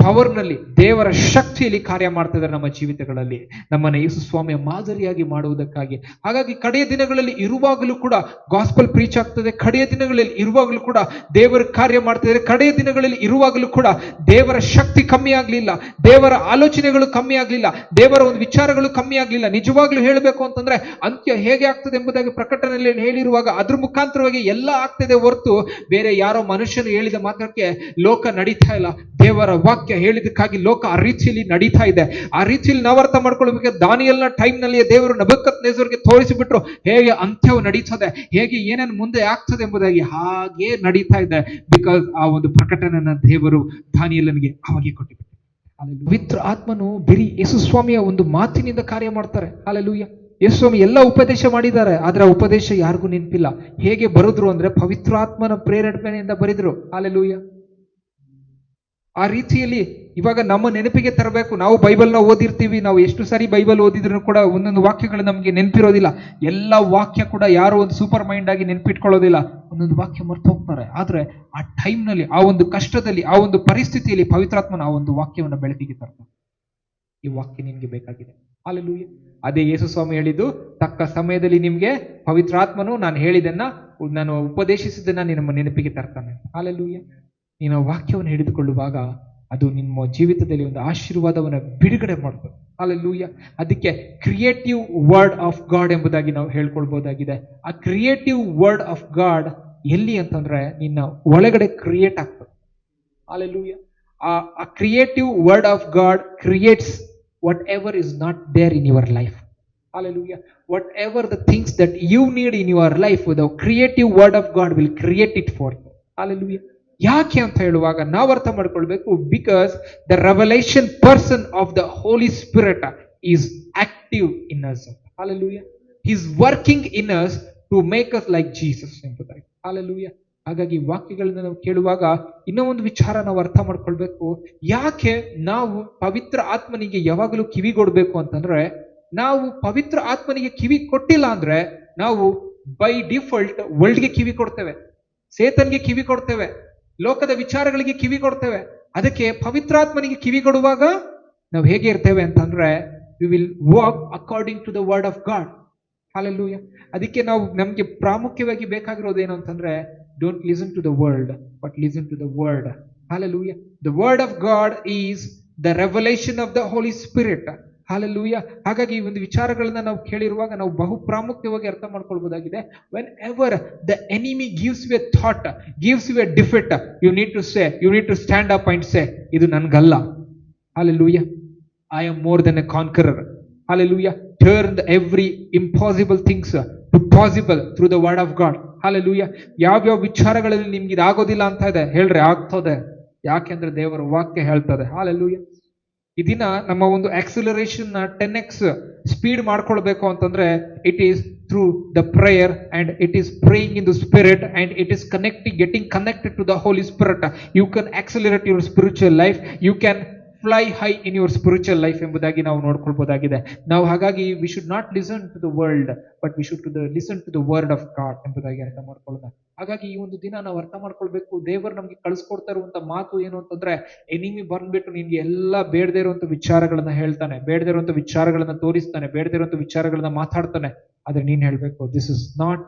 [SPEAKER 1] ಪವರ್ನಲ್ಲಿ, ದೇವರ ಶಕ್ತಿಯಲ್ಲಿ ಕಾರ್ಯ ಮಾಡ್ತಾ ಇದ್ದಾರೆ ನಮ್ಮ ಜೀವಿತಗಳಲ್ಲಿ, ನಮ್ಮನ್ನ ಯೇಸು ಸ್ವಾಮಿಯ ಮಾದರಿಯಾಗಿ ಮಾಡುವುದಕ್ಕಾಗಿ. ಹಾಗಾಗಿ ಕಡೆಯ ದಿನಗಳಲ್ಲಿ ಇರುವಾಗಲೂ ಕೂಡ ಗಾಸ್ಪಲ್ ಪ್ರೀಚ್ ಆಗ್ತದೆ, ಕಡೆಯ ದಿನಗಳಲ್ಲಿ ಇರುವಾಗಲೂ ಕೂಡ ದೇವರ ಕಾರ್ಯ ಮಾಡ್ತಾ ಇದ್ದಾರೆ, ಕಡೆಯ ದಿನಗಳಲ್ಲಿ ಇರುವಾಗಲೂ ಕೂಡ ದೇವರ ಶಕ್ತಿ ಕಮ್ಮಿ ಆಗ್ಲಿಲ್ಲ, ದೇವರ ಆಲೋಚನೆಗಳು ಕಮ್ಮಿ ಆಗ್ಲಿಲ್ಲ, ದೇವರ ಒಂದು ವಿಚಾರಗಳು ಕಮ್ಮಿ ಆಗ್ಲಿಲ್ಲ. ನಿಜವಾಗ್ಲೂ ಹೇಳಬೇಕು ಅಂತಂದ್ರೆ ಅಂತ್ಯ ಹೇಗೆ ಆಗ್ತದೆ ಎಂಬುದಾಗಿ ಪ್ರಕಟಣೆಯಲ್ಲಿ ಹೇಳಿರುವಾಗ ಅದ್ರ ಮುಖಾಂತರವಾಗಿ ಎಲ್ಲ ಆಗ್ತದೆ ಹೊರತು ಬೇರೆ ಯಾರೋ ಮನುಷ್ಯನು ಹೇಳಿದ ಮಾತ್ರಕ್ಕೆ ಲೋಕ ನಡೀತಾ ಇಲ್ಲ. ದೇವರ ವಾಕ್ಯ ಹೇಳಿದಕ್ಕಾಗಿ ಲೋಕ ಆ ರೀತಿಯಲ್ಲಿ ನಡೀತಾ ಇದೆ. ಆ ರೀತಿಯಲ್ಲಿ ನಾವು ಅರ್ಥ ಮಾಡ್ಕೊಳ್ಬೇಕು. ದಾನಿಯಲ್ನ ಟೈಮ್ ನಲ್ಲಿ ದೇವರು ನೆಬೂಕದ್ನೆಚ್ಚರನಿಗೆ ತೋರಿಸಿಬಿಟ್ರು ಹೇಗೆ ಅಂತ್ಯವು ನಡೀತದೆ, ಹೇಗೆ ಏನೇನು ಮುಂದೆ ಆಗ್ತದೆ ಎಂಬುದಾಗಿ. ಹಾಗೆ ನಡೀತಾ ಇದೆ. ಬಿಕಾಸ್ ಆ ಒಂದು ಪ್ರಕಟಣೆಯನ್ನ ದೇವರು ದಾನಿಯೇಲನಿಗೆ ಅವಾಗೆ ಕೊಟ್ಟಿಬಿಟ್ಟು. ಪವಿತ್ರ ಆತ್ಮನು ಬರೀ ಯೇಸು ಸ್ವಾಮಿಯ ಒಂದು ಮಾತಿನಿಂದ ಕಾರ್ಯ ಮಾಡ್ತಾರೆ. ಹಾಲೆಲೂಯಾ. ಯೇಸು ಸ್ವಾಮಿ ಎಲ್ಲ ಉಪದೇಶ ಮಾಡಿದ್ದಾರೆ, ಆದ್ರೆ ಆ ಉಪದೇಶ ಯಾರಿಗೂ ನೆನಪಿಲ್ಲ. ಹೇಗೆ ಬರೆದ್ರು ಅಂದ್ರೆ ಪವಿತ್ರ ಆತ್ಮನ ಪ್ರೇರಣೆಯಿಂದ ಬರೆದ್ರು. ಹಾಲೆಲೂಯಾ. ಆ ರೀತಿಯಲ್ಲಿ ಇವಾಗ ನಮ್ಮ ನೆನಪಿಗೆ ತರಬೇಕು. ನಾವು ಬೈಬಲ್ನ ಓದಿರ್ತೀವಿ, ನಾವು ಎಷ್ಟು ಸಾರಿ ಬೈಬಲ್ ಓದಿದ್ರು ಕೂಡ ಒಂದೊಂದು ವಾಕ್ಯಗಳು ನಮಗೆ ನೆನಪಿರೋದಿಲ್ಲ. ಎಲ್ಲ ವಾಕ್ಯ ಕೂಡ ಯಾರೋ ಒಂದು ಸೂಪರ್ ಮೈಂಡ್ ಆಗಿ ನೆನಪಿಟ್ಕೊಳ್ಳೋದಿಲ್ಲ, ಒಂದೊಂದು ವಾಕ್ಯ ಮರ್ತು ಹೋಗ್ತಾರೆ. ಆದ್ರೆ ಆ ಟೈಮ್ನಲ್ಲಿ, ಆ ಒಂದು ಕಷ್ಟದಲ್ಲಿ, ಆ ಒಂದು ಪರಿಸ್ಥಿತಿಯಲ್ಲಿ ಪವಿತ್ರಾತ್ಮನ ಆ ಒಂದು ವಾಕ್ಯವನ್ನು ಬೆಳಕಿಗೆ ತರ್ತಾರೆ. ಈ ವಾಕ್ಯ ನಿನ್ಗೆ ಬೇಕಾಗಿದೆ. ಹಾಲೆಲೂಯಾ. ಅದೇ ಯೇಸು ಸ್ವಾಮಿ ಹೇಳಿದ್ದು, ತಕ್ಕ ಸಮಯದಲ್ಲಿ ನಿಮ್ಗೆ ಪವಿತ್ರಾತ್ಮನು ನಾನು ಹೇಳಿದನ್ನ, ನಾನು ಉಪದೇಶಿಸಿದ್ದನ್ನ ನಿಮ್ಮ ನೆನಪಿಗೆ ತರ್ತಾನೆ. ಹಾಲೆಲೂಯಾ. ನೀನು ವಾಕ್ಯವನ್ನು ಹಿಡಿದುಕೊಳ್ಳುವಾಗ ಅದು ನಿಮ್ಮ ಜೀವಿತದಲ್ಲಿ ಒಂದು ಆಶೀರ್ವಾದವನ್ನು ಬಿಡುಗಡೆ ಮಾಡ್ತದೆ. ಹಾಲೆಲೂಯಾ. ಅದಕ್ಕೆ ಕ್ರಿಯೇಟಿವ್ ವರ್ಡ್ ಆಫ್ ಗಾಡ್ ಎಂಬುದಾಗಿ ನಾವು ಹೇಳ್ಕೊಳ್ಬಹುದಾಗಿದೆ. ಆ ಕ್ರಿಯೇಟಿವ್ ವರ್ಡ್ ಆಫ್ ಗಾಡ್ ಎಲ್ಲಿ ಅಂತಂದ್ರೆ ನಿನ್ನ ಒಳಗಡೆ ಕ್ರಿಯೇಟ್ ಆಗ್ತದೆ. ಹಾಲೆಲೂಯಾ. ಆ creative word of God creates whatever is not there in your life. Hallelujah. Whatever the things that you need in your life, the creative word of God will create it for you. Hallelujah. ಯಾಕೆ ಅಂತ ಹೇಳುವಾಗ ನಾವು ಅರ್ಥ ಮಾಡ್ಕೊಳ್ಬೇಕು. Because the revelation person of the Holi Spirit is active in us. Hallelujah. He is working in us to make us like Jesus ಎಂಬುದಾಗಿ. Hallelujah. ಹಾಗಾಗಿ ವಾಕ್ಯಗಳನ್ನ ನಾವು ಕೇಳುವಾಗ ಇನ್ನೂ ಒಂದು ವಿಚಾರ ನಾವು ಅರ್ಥ ಮಾಡ್ಕೊಳ್ಬೇಕು. ಯಾಕೆ ನಾವು ಪವಿತ್ರ ಆತ್ಮನಿಗೆ ಯಾವಾಗಲೂ ಕಿವಿಗೊಡ್ಬೇಕು ಅಂತಂದ್ರೆ, ನಾವು ಪವಿತ್ರ ಆತ್ಮನಿಗೆ ಕಿವಿ ಕೊಟ್ಟಿಲ್ಲ ಅಂದ್ರೆ ನಾವು ಬೈ ಡಿಫಾಲ್ಟ್ ವರ್ಲ್ಡ್ಗೆ ಕಿವಿ ಕೊಡ್ತೇವೆ, ಸೇತನ್ಗೆ ಕಿವಿ ಕೊಡ್ತೇವೆ, ಲೋಕದ ವಿಚಾರಗಳಿಗೆ ಕಿವಿ ಕೊಡ್ತೇವೆ. ಅದಕ್ಕೆ ಪವಿತ್ರಾತ್ಮನಿಗೆ ಕಿವಿ ಕೊಡುವಾಗ ನಾವು ಹೇಗೆ ಇರ್ತೇವೆ ಅಂತಂದ್ರೆ, we will walk according to the word of God. Hallelujah. ಅದಕ್ಕೆ ನಾವು ನಮ್ಗೆ ಪ್ರಾಮುಖ್ಯವಾಗಿ ಬೇಕಾಗಿರೋದು ಏನು ಅಂತಂದ್ರೆ, don't listen to the world but listen to the word. Hallelujah. The word of God is the revelation of the Holi spirit. Hallelujah. ಹಾಗಾಗಿ ಈ ಒಂದು ವಿಚಾರಗಳನ್ನ ನಾವು ಕೇಳಿರುವಾಗ ನಾವು ಬಹು ಪ್ರಾಮುಖ್ಯವಾಗಿ ಅರ್ಥ ಮಾಡ್ಕೊಳ್ಬಹುದಾಗಿದೆ. Whenever the enemy gives you a thought, gives you a defeat, you need to stand up and say, ಇದು ನನ್ಗಲ್ಲ, Hallelujah. I am more than a conqueror. Hallelujah. Turn every impossible things to possible through the word of God. Hallelujah. ಯಾವ್ಯಾವ ವಿಚಾರಗಳಲ್ಲಿ ನಿಮ್ಗೆ ಇದಾಗೋದಿಲ್ಲ ಅಂತ ಇದೆ ಹೇಳ್ರಿ, ಆಗ್ತದೆ. ಯಾಕೆಂದ್ರೆ ದೇವರ ವಾಕ್ಯ ಹೇಳ್ತದೆ. Hallelujah. ಈ ದಿನ ನಮ್ಮ ಒಂದು ಆಕ್ಸಿಲರೇಷನ್ 10x ಸ್ಪೀಡ್ ಮಾಡ್ಕೊಳ್ಬೇಕು ಅಂತಂದ್ರೆ it is through the prayer and it is praying in the Spirit and it is getting connected to the Holi Spirit. You can accelerate your spiritual life, you can fly high in your spiritual life ಎಂಬುದಾಗಿ ನಾವು ನೋಡ್ಕೊಳ್ಬಹುದಾಗಿದೆ. ನಾವು ಹಾಗಾಗಿ we should not listen to the world but we should listen to the word of God ಎಂಬುದಾಗಿ ಅರ್ಥ ಮಾಡ್ಕೊಳ್ಳೋಣ. ಹಾಗಾಗಿ ಈ ಒಂದು ದಿನ ನಾವು ಅರ್ಥ ಮಾಡ್ಕೊಳ್ಬೇಕು, ದೇವರು ನಮ್ಗೆ ಕಳಿಸ್ಕೊಡ್ತಾ ಇರುವಂತ ಮಾತು ಏನು ಅಂತಂದ್ರೆ, ಎನಿಮಿ ಬಂದ್ಬಿಟ್ಟು ನಿನ್ಗೆ ಎಲ್ಲ ಬೇಡದೇ ಇರುವಂತ ವಿಚಾರಗಳನ್ನ ಹೇಳ್ತಾನೆ, ಬೇಡದೇ ಇರುವಂತ ವಿಚಾರಗಳನ್ನ ತೋರಿಸ್ತಾನೆ, ಬೇಡದೇ ಇರುವಂತ ವಿಚಾರಗಳನ್ನ ಮಾತಾಡ್ತಾನೆ. ಆದ್ರೆ ನೀನ್ ಹೇಳ್ಬೇಕು, this is not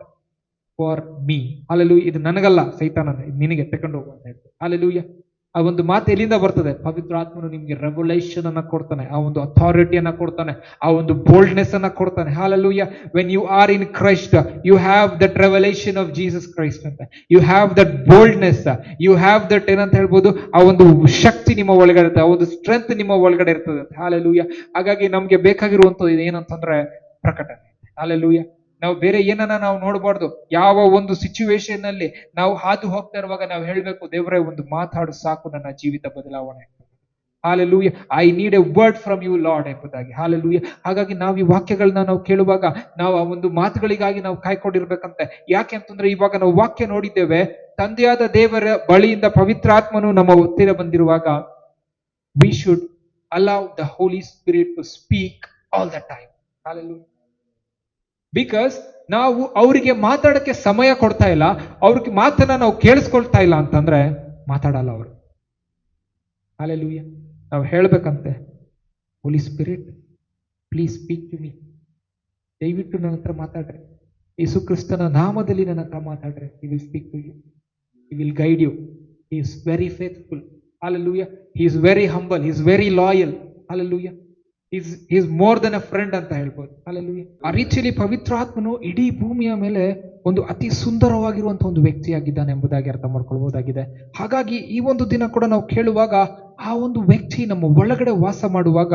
[SPEAKER 1] for me. Alleluia, ಇದು ನನಗಲ್ಲ, ಸೈತಾನ ಇದು ನಿನಗೆ ತಕೊಂಡು ಹೋಗು ಅಂತ ಹೇಳ್ತಾರೆ. ಅಲ್ಲೆಲ್ಲೂಯ್ಯ. ಆ ಒಂದು ಮಾತು ಎಲ್ಲಿಂದ ಬರ್ತದೆ? ಪವಿತ್ರ ಆತ್ಮನು ನಿಮ್ಗೆ ರೆವಲ್ಯೂಷನ್ ಅನ್ನ ಕೊಡ್ತಾನೆ, ಆ ಒಂದು ಅಥಾರಿಟಿಯನ್ನ ಕೊಡ್ತಾನೆ, ಆ ಒಂದು ಬೋಲ್ಡ್ನೆಸ್ ಅನ್ನ ಕೊಡ್ತಾನೆ. Hallelujah. When you are in Christ you have that revolution of Jesus Christ ಅಂತ, you have that boldness, you have that ಏನಂತ ಹೇಳ್ಬೋದು, ಆ ಒಂದು ಶಕ್ತಿ ನಿಮ್ಮ ಒಳಗಡೆ ಇರ್ತದೆ, ಆ ಒಂದು ಸ್ಟ್ರೆಂತ್ ನಿಮ್ಮ ಒಳಗಡೆ ಇರ್ತದೆ ಅಂತ. ಹಾಲೆಲೂಯಾ. ಹಾಗಾಗಿ ನಮ್ಗೆ ಬೇಕಾಗಿರುವಂತದ್ದು ಏನಂತಂದ್ರೆ ಪ್ರಕಟಣೆ. ಹಾಲೆಲೂಯಾ. ನಾವು ಬೇರೆ ಏನನ್ನ ನಾವು ನೋಡಬಾರ್ದು. ಯಾವ ಒಂದು ಸಿಚುವೇಶನ್ ಅಲ್ಲಿ ನಾವು ಹಾದು ಹೋಗ್ತಾ ಇರುವಾಗ ನಾವು ಹೇಳ್ಬೇಕು, ದೇವರೇ ಒಂದು ಮಾತಾಡು ಸಾಕು, ನನ್ನ ಜೀವಿತ ಬದಲಾವಣೆ. Hallelujah. I need a word from you Lord ಎಂಬುದಾಗಿ. ಹಾಲೆಲೂಯಾ. ಹಾಗಾಗಿ ನಾವು ಈ ವಾಕ್ಯಗಳನ್ನ ನಾವು ಕೇಳುವಾಗ ನಾವು ಆ ಒಂದು ಮಾತುಗಳಿಗಾಗಿ ನಾವು ಕಾಯ್ಕೊಂಡಿರ್ಬೇಕಂತೆ. ಯಾಕೆ ಅಂತಂದ್ರೆ ಇವಾಗ ನಾವು ವಾಕ್ಯ ನೋಡಿದ್ದೇವೆ, ತಂದೆಯಾದ ದೇವರ ಬಳಿಯಿಂದ ಪವಿತ್ರಾತ್ಮನು ನಮ್ಮ ಹತ್ತಿರ ಬಂದಿರುವಾಗ we should allow the Holi spirit to speak all the time. Hallelujah. Because ನಾವು ಅವರಿಗೆ ಮಾತಾಡಕ್ಕೆ ಸಮಯ ಕೊಡ್ತಾ ಇಲ್ಲ, ಅವ್ರಿಗೆ ಮಾತನ್ನ ನಾವು ಕೇಳಿಸ್ಕೊಳ್ತಾ ಇಲ್ಲ ಅಂತಂದ್ರೆ ಮಾತಾಡಲ್ಲ ಅವರು. ಹಾಲೆಲೂಯಾ. ನಾವು ಹೇಳ್ಬೇಕಂತೆ, holy spirit please speak to me, ದಯವಿಟ್ಟು ನನ್ನ ಹತ್ರ ಮಾತಾಡ್ರಿ, ಯೇಸು ಕ್ರಿಸ್ತನ ನಾಮದಲ್ಲಿ ನನ್ನ ಹತ್ರ ಮಾತಾಡ್ರಿ. He will speak to you, he will guide you. He is very faithful. Hallelujah. He is very humble, he is very loyal. Hallelujah. Is more than a friend ಅಂತ ಹೇಳ್ಬೋದು. ಹಾಲೆಲೂಯಾ. ಆ ರೀತಿಯಲ್ಲಿ ಪವಿತ್ರಾತ್ಮನು ಇಡೀ ಭೂಮಿಯ ಮೇಲೆ ಒಂದು ಅತಿ ಸುಂದರವಾಗಿರುವಂತಹ ಒಂದು ವ್ಯಕ್ತಿಯಾಗಿದ್ದಾನೆ ಎಂಬುದಾಗಿ ಅರ್ಥ ಮಾಡ್ಕೊಳ್ಬಹುದಾಗಿದೆ. ಹಾಗಾಗಿ ಈ ಒಂದು ದಿನ ಕೂಡ ನಾವು ಕೇಳುವಾಗ ಆ ಒಂದು ವ್ಯಕ್ತಿ ನಮ್ಮ ಒಳಗಡೆ ವಾಸ ಮಾಡುವಾಗ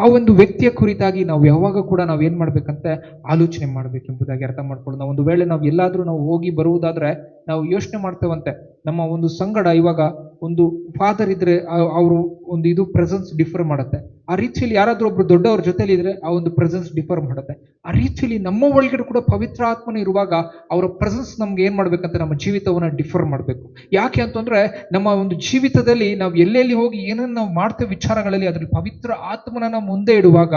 [SPEAKER 1] ಆ ಒಂದು ವ್ಯಕ್ತಿಯ ಕುರಿತಾಗಿ ನಾವು ಯಾವಾಗ ಕೂಡ ನಾವು ಏನ್ ಮಾಡ್ಬೇಕಂತೆ ಆಲೋಚನೆ ಮಾಡ್ಬೇಕೆಂಬುದಾಗಿ ಅರ್ಥ ಮಾಡ್ಕೊಳ್ಳೋಣ. ಒಂದು ವೇಳೆ ನಾವು ಎಲ್ಲಾದ್ರೂ ನಾವು ಹೋಗಿ ಬರುವುದಾದ್ರೆ ನಾವು ಯೋಚನೆ ಮಾಡ್ತೇವಂತೆ, ನಮ್ಮ ಒಂದು ಸಂಗಡ ಇವಾಗ ಒಂದು ಫಾದರ್ ಇದ್ರೆ ಅವರು ಒಂದು ಇದು ಪ್ರೆಸೆನ್ಸ್ ಡಿಫರ್ ಮಾಡುತ್ತೆ. ಆ ರೀತಿಯಲ್ಲಿ ಯಾರಾದ್ರೂ ಒಬ್ರು ದೊಡ್ಡವ್ರ ಜೊತೆಲಿ ಇದ್ರೆ ಆ ಒಂದು ಪ್ರೆಸೆನ್ಸ್ ಡಿಫರ್ ಮಾಡುತ್ತೆ. ಆ ರೀತಿಯಲ್ಲಿ ನಮ್ಮ ಒಳಗಡೆ ಕೂಡ ಪವಿತ್ರ ಆತ್ಮನ ಇರುವಾಗ ಅವರ ಪ್ರೆಸೆನ್ಸ್ ನಮ್ಗೆ ಏನ್ ಮಾಡ್ಬೇಕಂತ ನಮ್ಮ ಜೀವಿತವನ್ನ ಡಿಫರ್ ಮಾಡಬೇಕು. ಯಾಕೆ ಅಂತಂದ್ರೆ ನಮ್ಮ ಒಂದು ಜೀವಿತದಲ್ಲಿ ನಾವು ಎಲ್ಲೆಲ್ಲಿ ಹೋಗಿ ಏನನ್ನ ನಾವು ಮಾಡ್ತೇವೆ ವಿಚಾರಗಳಲ್ಲಿ ಅದ್ರಲ್ಲಿ ಪವಿತ್ರ ಆತ್ಮನ ನಾವು ಮುಂದೆ ಇಡುವಾಗ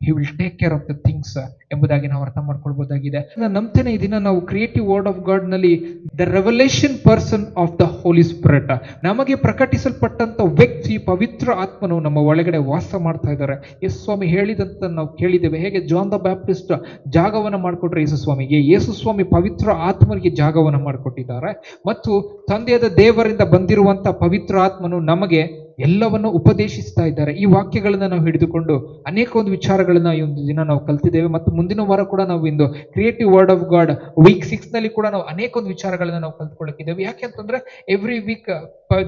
[SPEAKER 1] he will take care of the things ಎಂಬುದಾಗಿ ನಾವು ಅರ್ಥ ಮಾಡ್ಕೊಳ್ಬಹುದಾಗಿದೆ. ನಾನು ನಂಬ್ತೇನೆ ಈ ದಿನ ನಾವು ಕ್ರಿಯೇಟಿವ್ ವರ್ಡ್ ಆಫ್ ಗಾಡ್ ನಲ್ಲಿ the revolution person of the Holi Spirit, ನಮಗೆ ಪ್ರಕಟಿಸಲ್ಪಟ್ಟಂತ ವ್ಯಕ್ತಿ ಪವಿತ್ರ ಆತ್ಮನು ನಮ್ಮ ಒಳಗಡೆ ವಾಸ ಮಾಡ್ತಾ ಇದ್ದಾರೆ. ಯೇಸು ಸ್ವಾಮಿ ಹೇಳಿದಂತ ನಾವು ಕೇಳಿದ್ದೇವೆ, ಹೇಗೆ ಜಾನ್ ದ ಬ್ಯಾಪ್ಟಿಸ್ಟ್ ಜಾಗವನ್ನ ಮಾಡಿಕೊಟ್ರೆ ಯೇಸು ಸ್ವಾಮಿಗೆ, ಯೇಸು ಸ್ವಾಮಿ ಪವಿತ್ರ ಆತ್ಮನಿಗೆ ಜಾಗವನ್ನ ಮಾಡಿಕೊಟ್ಟಿದ್ದಾರೆ. ಮತ್ತು ತಂದೆಯಾದ ದೇವರಿಂದ ಬಂದಿರುವಂತ ಪವಿತ್ರ ಆತ್ಮನು ನಮಗೆ ಎಲ್ಲವನ್ನು ಉಪದೇಶಿಸ್ತಾ ಇದ್ದಾರೆ. ಈ ವಾಕ್ಯಗಳನ್ನ ನಾವು ಹಿಡಿದುಕೊಂಡು ಅನೇಕ ಒಂದು ವಿಚಾರಗಳನ್ನ ಈ ಒಂದು ದಿನ ನಾವು ಕಲ್ತಿದ್ದೇವೆ. ಮತ್ತು ಮುಂದಿನ ವಾರ ಕೂಡ ನಾವು ಇಂದು creative word of God week 6 ನಲ್ಲಿ ಕೂಡ ನಾವು ಅನೇಕ ಒಂದು ವಿಚಾರಗಳನ್ನ ನಾವು ಕಲ್ತ್ಕೊಳ್ಳಿಕ್ಕಿದ್ದೇವೆ. ಯಾಕೆ ಅಂತಂದ್ರೆ ಎವ್ರಿ ವೀಕ್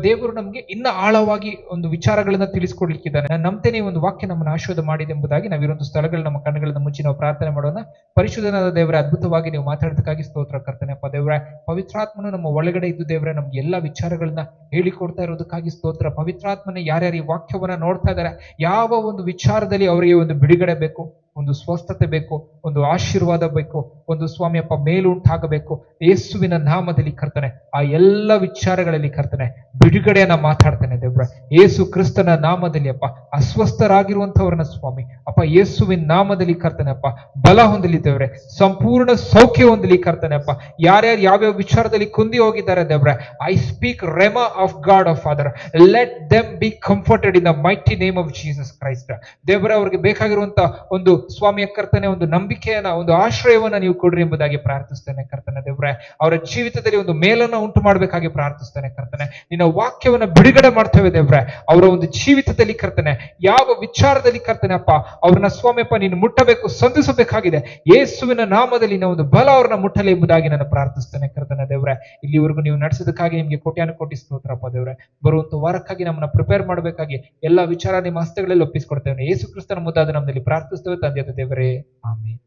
[SPEAKER 1] ದೇವರು ನಮ್ಗೆ ಇನ್ನ ಆಳವಾಗಿ ಒಂದು ವಿಚಾರಗಳನ್ನ ತಿಳಿಸ್ಕೊಡ್ಲಿಕ್ಕಿದ್ದಾನೆ. ನಾನು ನಂಬ್ತೇನೆ ಈ ಒಂದು ವಾಕ್ಯ ನಮ್ಮನ್ನು ಆಶೀರ್ವಾದ ಮಾಡಿದೆ ಎಂಬುದಾಗಿ. ನಾವಿರುವಂತಹ ಸ್ಥಳಗಳು ನಮ್ಮ ಕಣ್ಣುಗಳನ್ನ ಮುಚ್ಚಿ ನಾವು ಪ್ರಾರ್ಥನೆ ಮಾಡೋಣ. ಪರಿಶುದ್ಧನಾದ ದೇವರೇ, ಅದ್ಭುತವಾಗಿ ನೀವು ಮಾತಾಡೋದಕ್ಕಾಗಿ ಸ್ತೋತ್ರ ಕರ್ತನೆ. ಅಪ್ಪ ದೇವರೇ, ಪವಿತ್ರಾತ್ಮನು ನಮ್ಮ ಒಳಗಡೆ ಇದ್ದು ದೇವರೇ ನಮ್ಗೆ ಎಲ್ಲಾ ವಿಚಾರಗಳನ್ನ ಹೇಳಿಕೊಡ್ತಾ ಇರೋದಕ್ಕಾಗಿ ಸ್ತೋತ್ರ. ಪವಿತ್ರಾತ್ಮನ ಯಾರ್ಯಾರು ಈ ವಾಕ್ಯವನ್ನ ನೋಡ್ತಾ ಇದ್ದಾರೆ, ಯಾವ ಒಂದು ವಿಚಾರದಲ್ಲಿ ಅವರಿಗೆ ಒಂದು ಬಿಡುಗಡೆ ಬೇಕು, ಒಂದು ಸ್ವಸ್ಥತೆ ಬೇಕು, ಒಂದು ಆಶೀರ್ವಾದ ಬೇಕು, ಒಂದು ಸ್ವಾಮಿಯಪ್ಪ ಮೇಲುಂಟಾಗಬೇಕು, ಯೇಸುವಿನ ನಾಮದಲ್ಲಿ ಕರ್ತನೆ ಆ ಎಲ್ಲ ವಿಚಾರಗಳಲ್ಲಿ ಕರ್ತನೆ ಬಿಡುಗಡೆಯನ್ನ ಮಾತಾಡ್ತಾನೆ ದೇವ್ರ. ಯೇಸು ಕ್ರಿಸ್ತನ ನಾಮದಲ್ಲಿ ಅಪ್ಪ ಅಸ್ವಸ್ಥರಾಗಿರುವಂತವ್ರನ್ನ ಸ್ವಾಮಿ ಅಪ್ಪ ಯೇಸುವಿನ ನಾಮದಲ್ಲಿ ಕರ್ತನೆ ಅಪ್ಪ ಬಲ ಹೊಂದಲಿ ದೇವ್ರೆ, ಸಂಪೂರ್ಣ ಸೌಖ್ಯ ಹೊಂದಲಿ ಕರ್ತನೆ ಅಪ್ಪ. ಯಾರ್ಯಾರು ಯಾವ್ಯಾವ ವಿಚಾರದಲ್ಲಿ ಕುಂದಿ ಹೋಗಿದ್ದಾರೆ ದೇವ್ರೆ, I speak rhema of God of father, let them be comforted in the mighty name of Jesus Christ. ದೇವ್ರೆ, ಅವ್ರಿಗೆ ಬೇಕಾಗಿರುವಂತ ಒಂದು ಸ್ವಾಮಿಯ ಕರ್ತನೆ ಒಂದು ನಂಬಿಕೆಯನ್ನ, ಒಂದು ಆಶ್ರಯವನ್ನ ನೀವು ಕೊಡ್ರಿ ಎಂಬುದಾಗಿ ಪ್ರಾರ್ಥಿಸ್ತೇನೆ ಕರ್ತನೆ ದೇವ್ರೆ. ಅವರ ಜೀವಿತದಲ್ಲಿ ಒಂದು ಮೇಲನ್ನ ಉಂಟು ಮಾಡ್ಬೇಕಾಗಿ ಪ್ರಾರ್ಥಿಸ್ತೇನೆ ಕರ್ತನೆ. ನಿನ್ನ ವಾಕ್ಯವನ್ನ ಬಿಡುಗಡೆ ಮಾಡ್ತೇವೆ ದೇವ್ರೆ. ಅವರ ಒಂದು ಜೀವಿತದಲ್ಲಿ ಕರ್ತನೆ, ಯಾವ ವಿಚಾರದಲ್ಲಿ ಕರ್ತನೆ ಅಪ್ಪ ಅವ್ರನ್ನ ಸ್ವಾಮಿಯಪ್ಪ ನೀನು ಮುಟ್ಟಬೇಕು, ಸಂಧಿಸಬೇಕಾಗಿದೆ. ಯೇಸುವಿನ ನಾಮದಲ್ಲಿ ನಾವು ಒಂದು ಬಲ ಅವ್ರನ್ನ ಮುಟ್ಟಲಿ ಎಂಬುದಾಗಿ ನಾನು ಪ್ರಾರ್ಥಿಸ್ತೇನೆ ಕರ್ತನೆ ದೇವ್ರೆ. ಇಲ್ಲಿವರೆಗೂ ನೀವು ನಡೆಸಿದಕ್ಕಾಗಿ ನಿಮ್ಗೆ ಕೋಟಿ ಸ್ತೋತ್ರಪ್ಪ ದೇವ್ರೆ. ಬರುವಂತ ವಾರಕ್ಕಾಗಿ ನಮ್ಮನ್ನ ಪ್ರಿಪೇರ್ ಮಾಡಬೇಕಾಗಿ ಎಲ್ಲಾ ವಿಚಾರ ನಿಮ್ಮ ಹಸ್ತಗಳಲ್ಲಿ ಒಪ್ಪಿಸಿಕೊಡ್ತೇವೆ. ಯೇಸು ಕ್ರಿಸ್ತನ ಮುದ್ದಾದ ನಮ್ಮಲ್ಲಿ ಪ್ರಾರ್ಥಿಸ್ತೇವೆ ತಂದೆಯಾದ ದೇವರೇ, ಆಮೆನ್.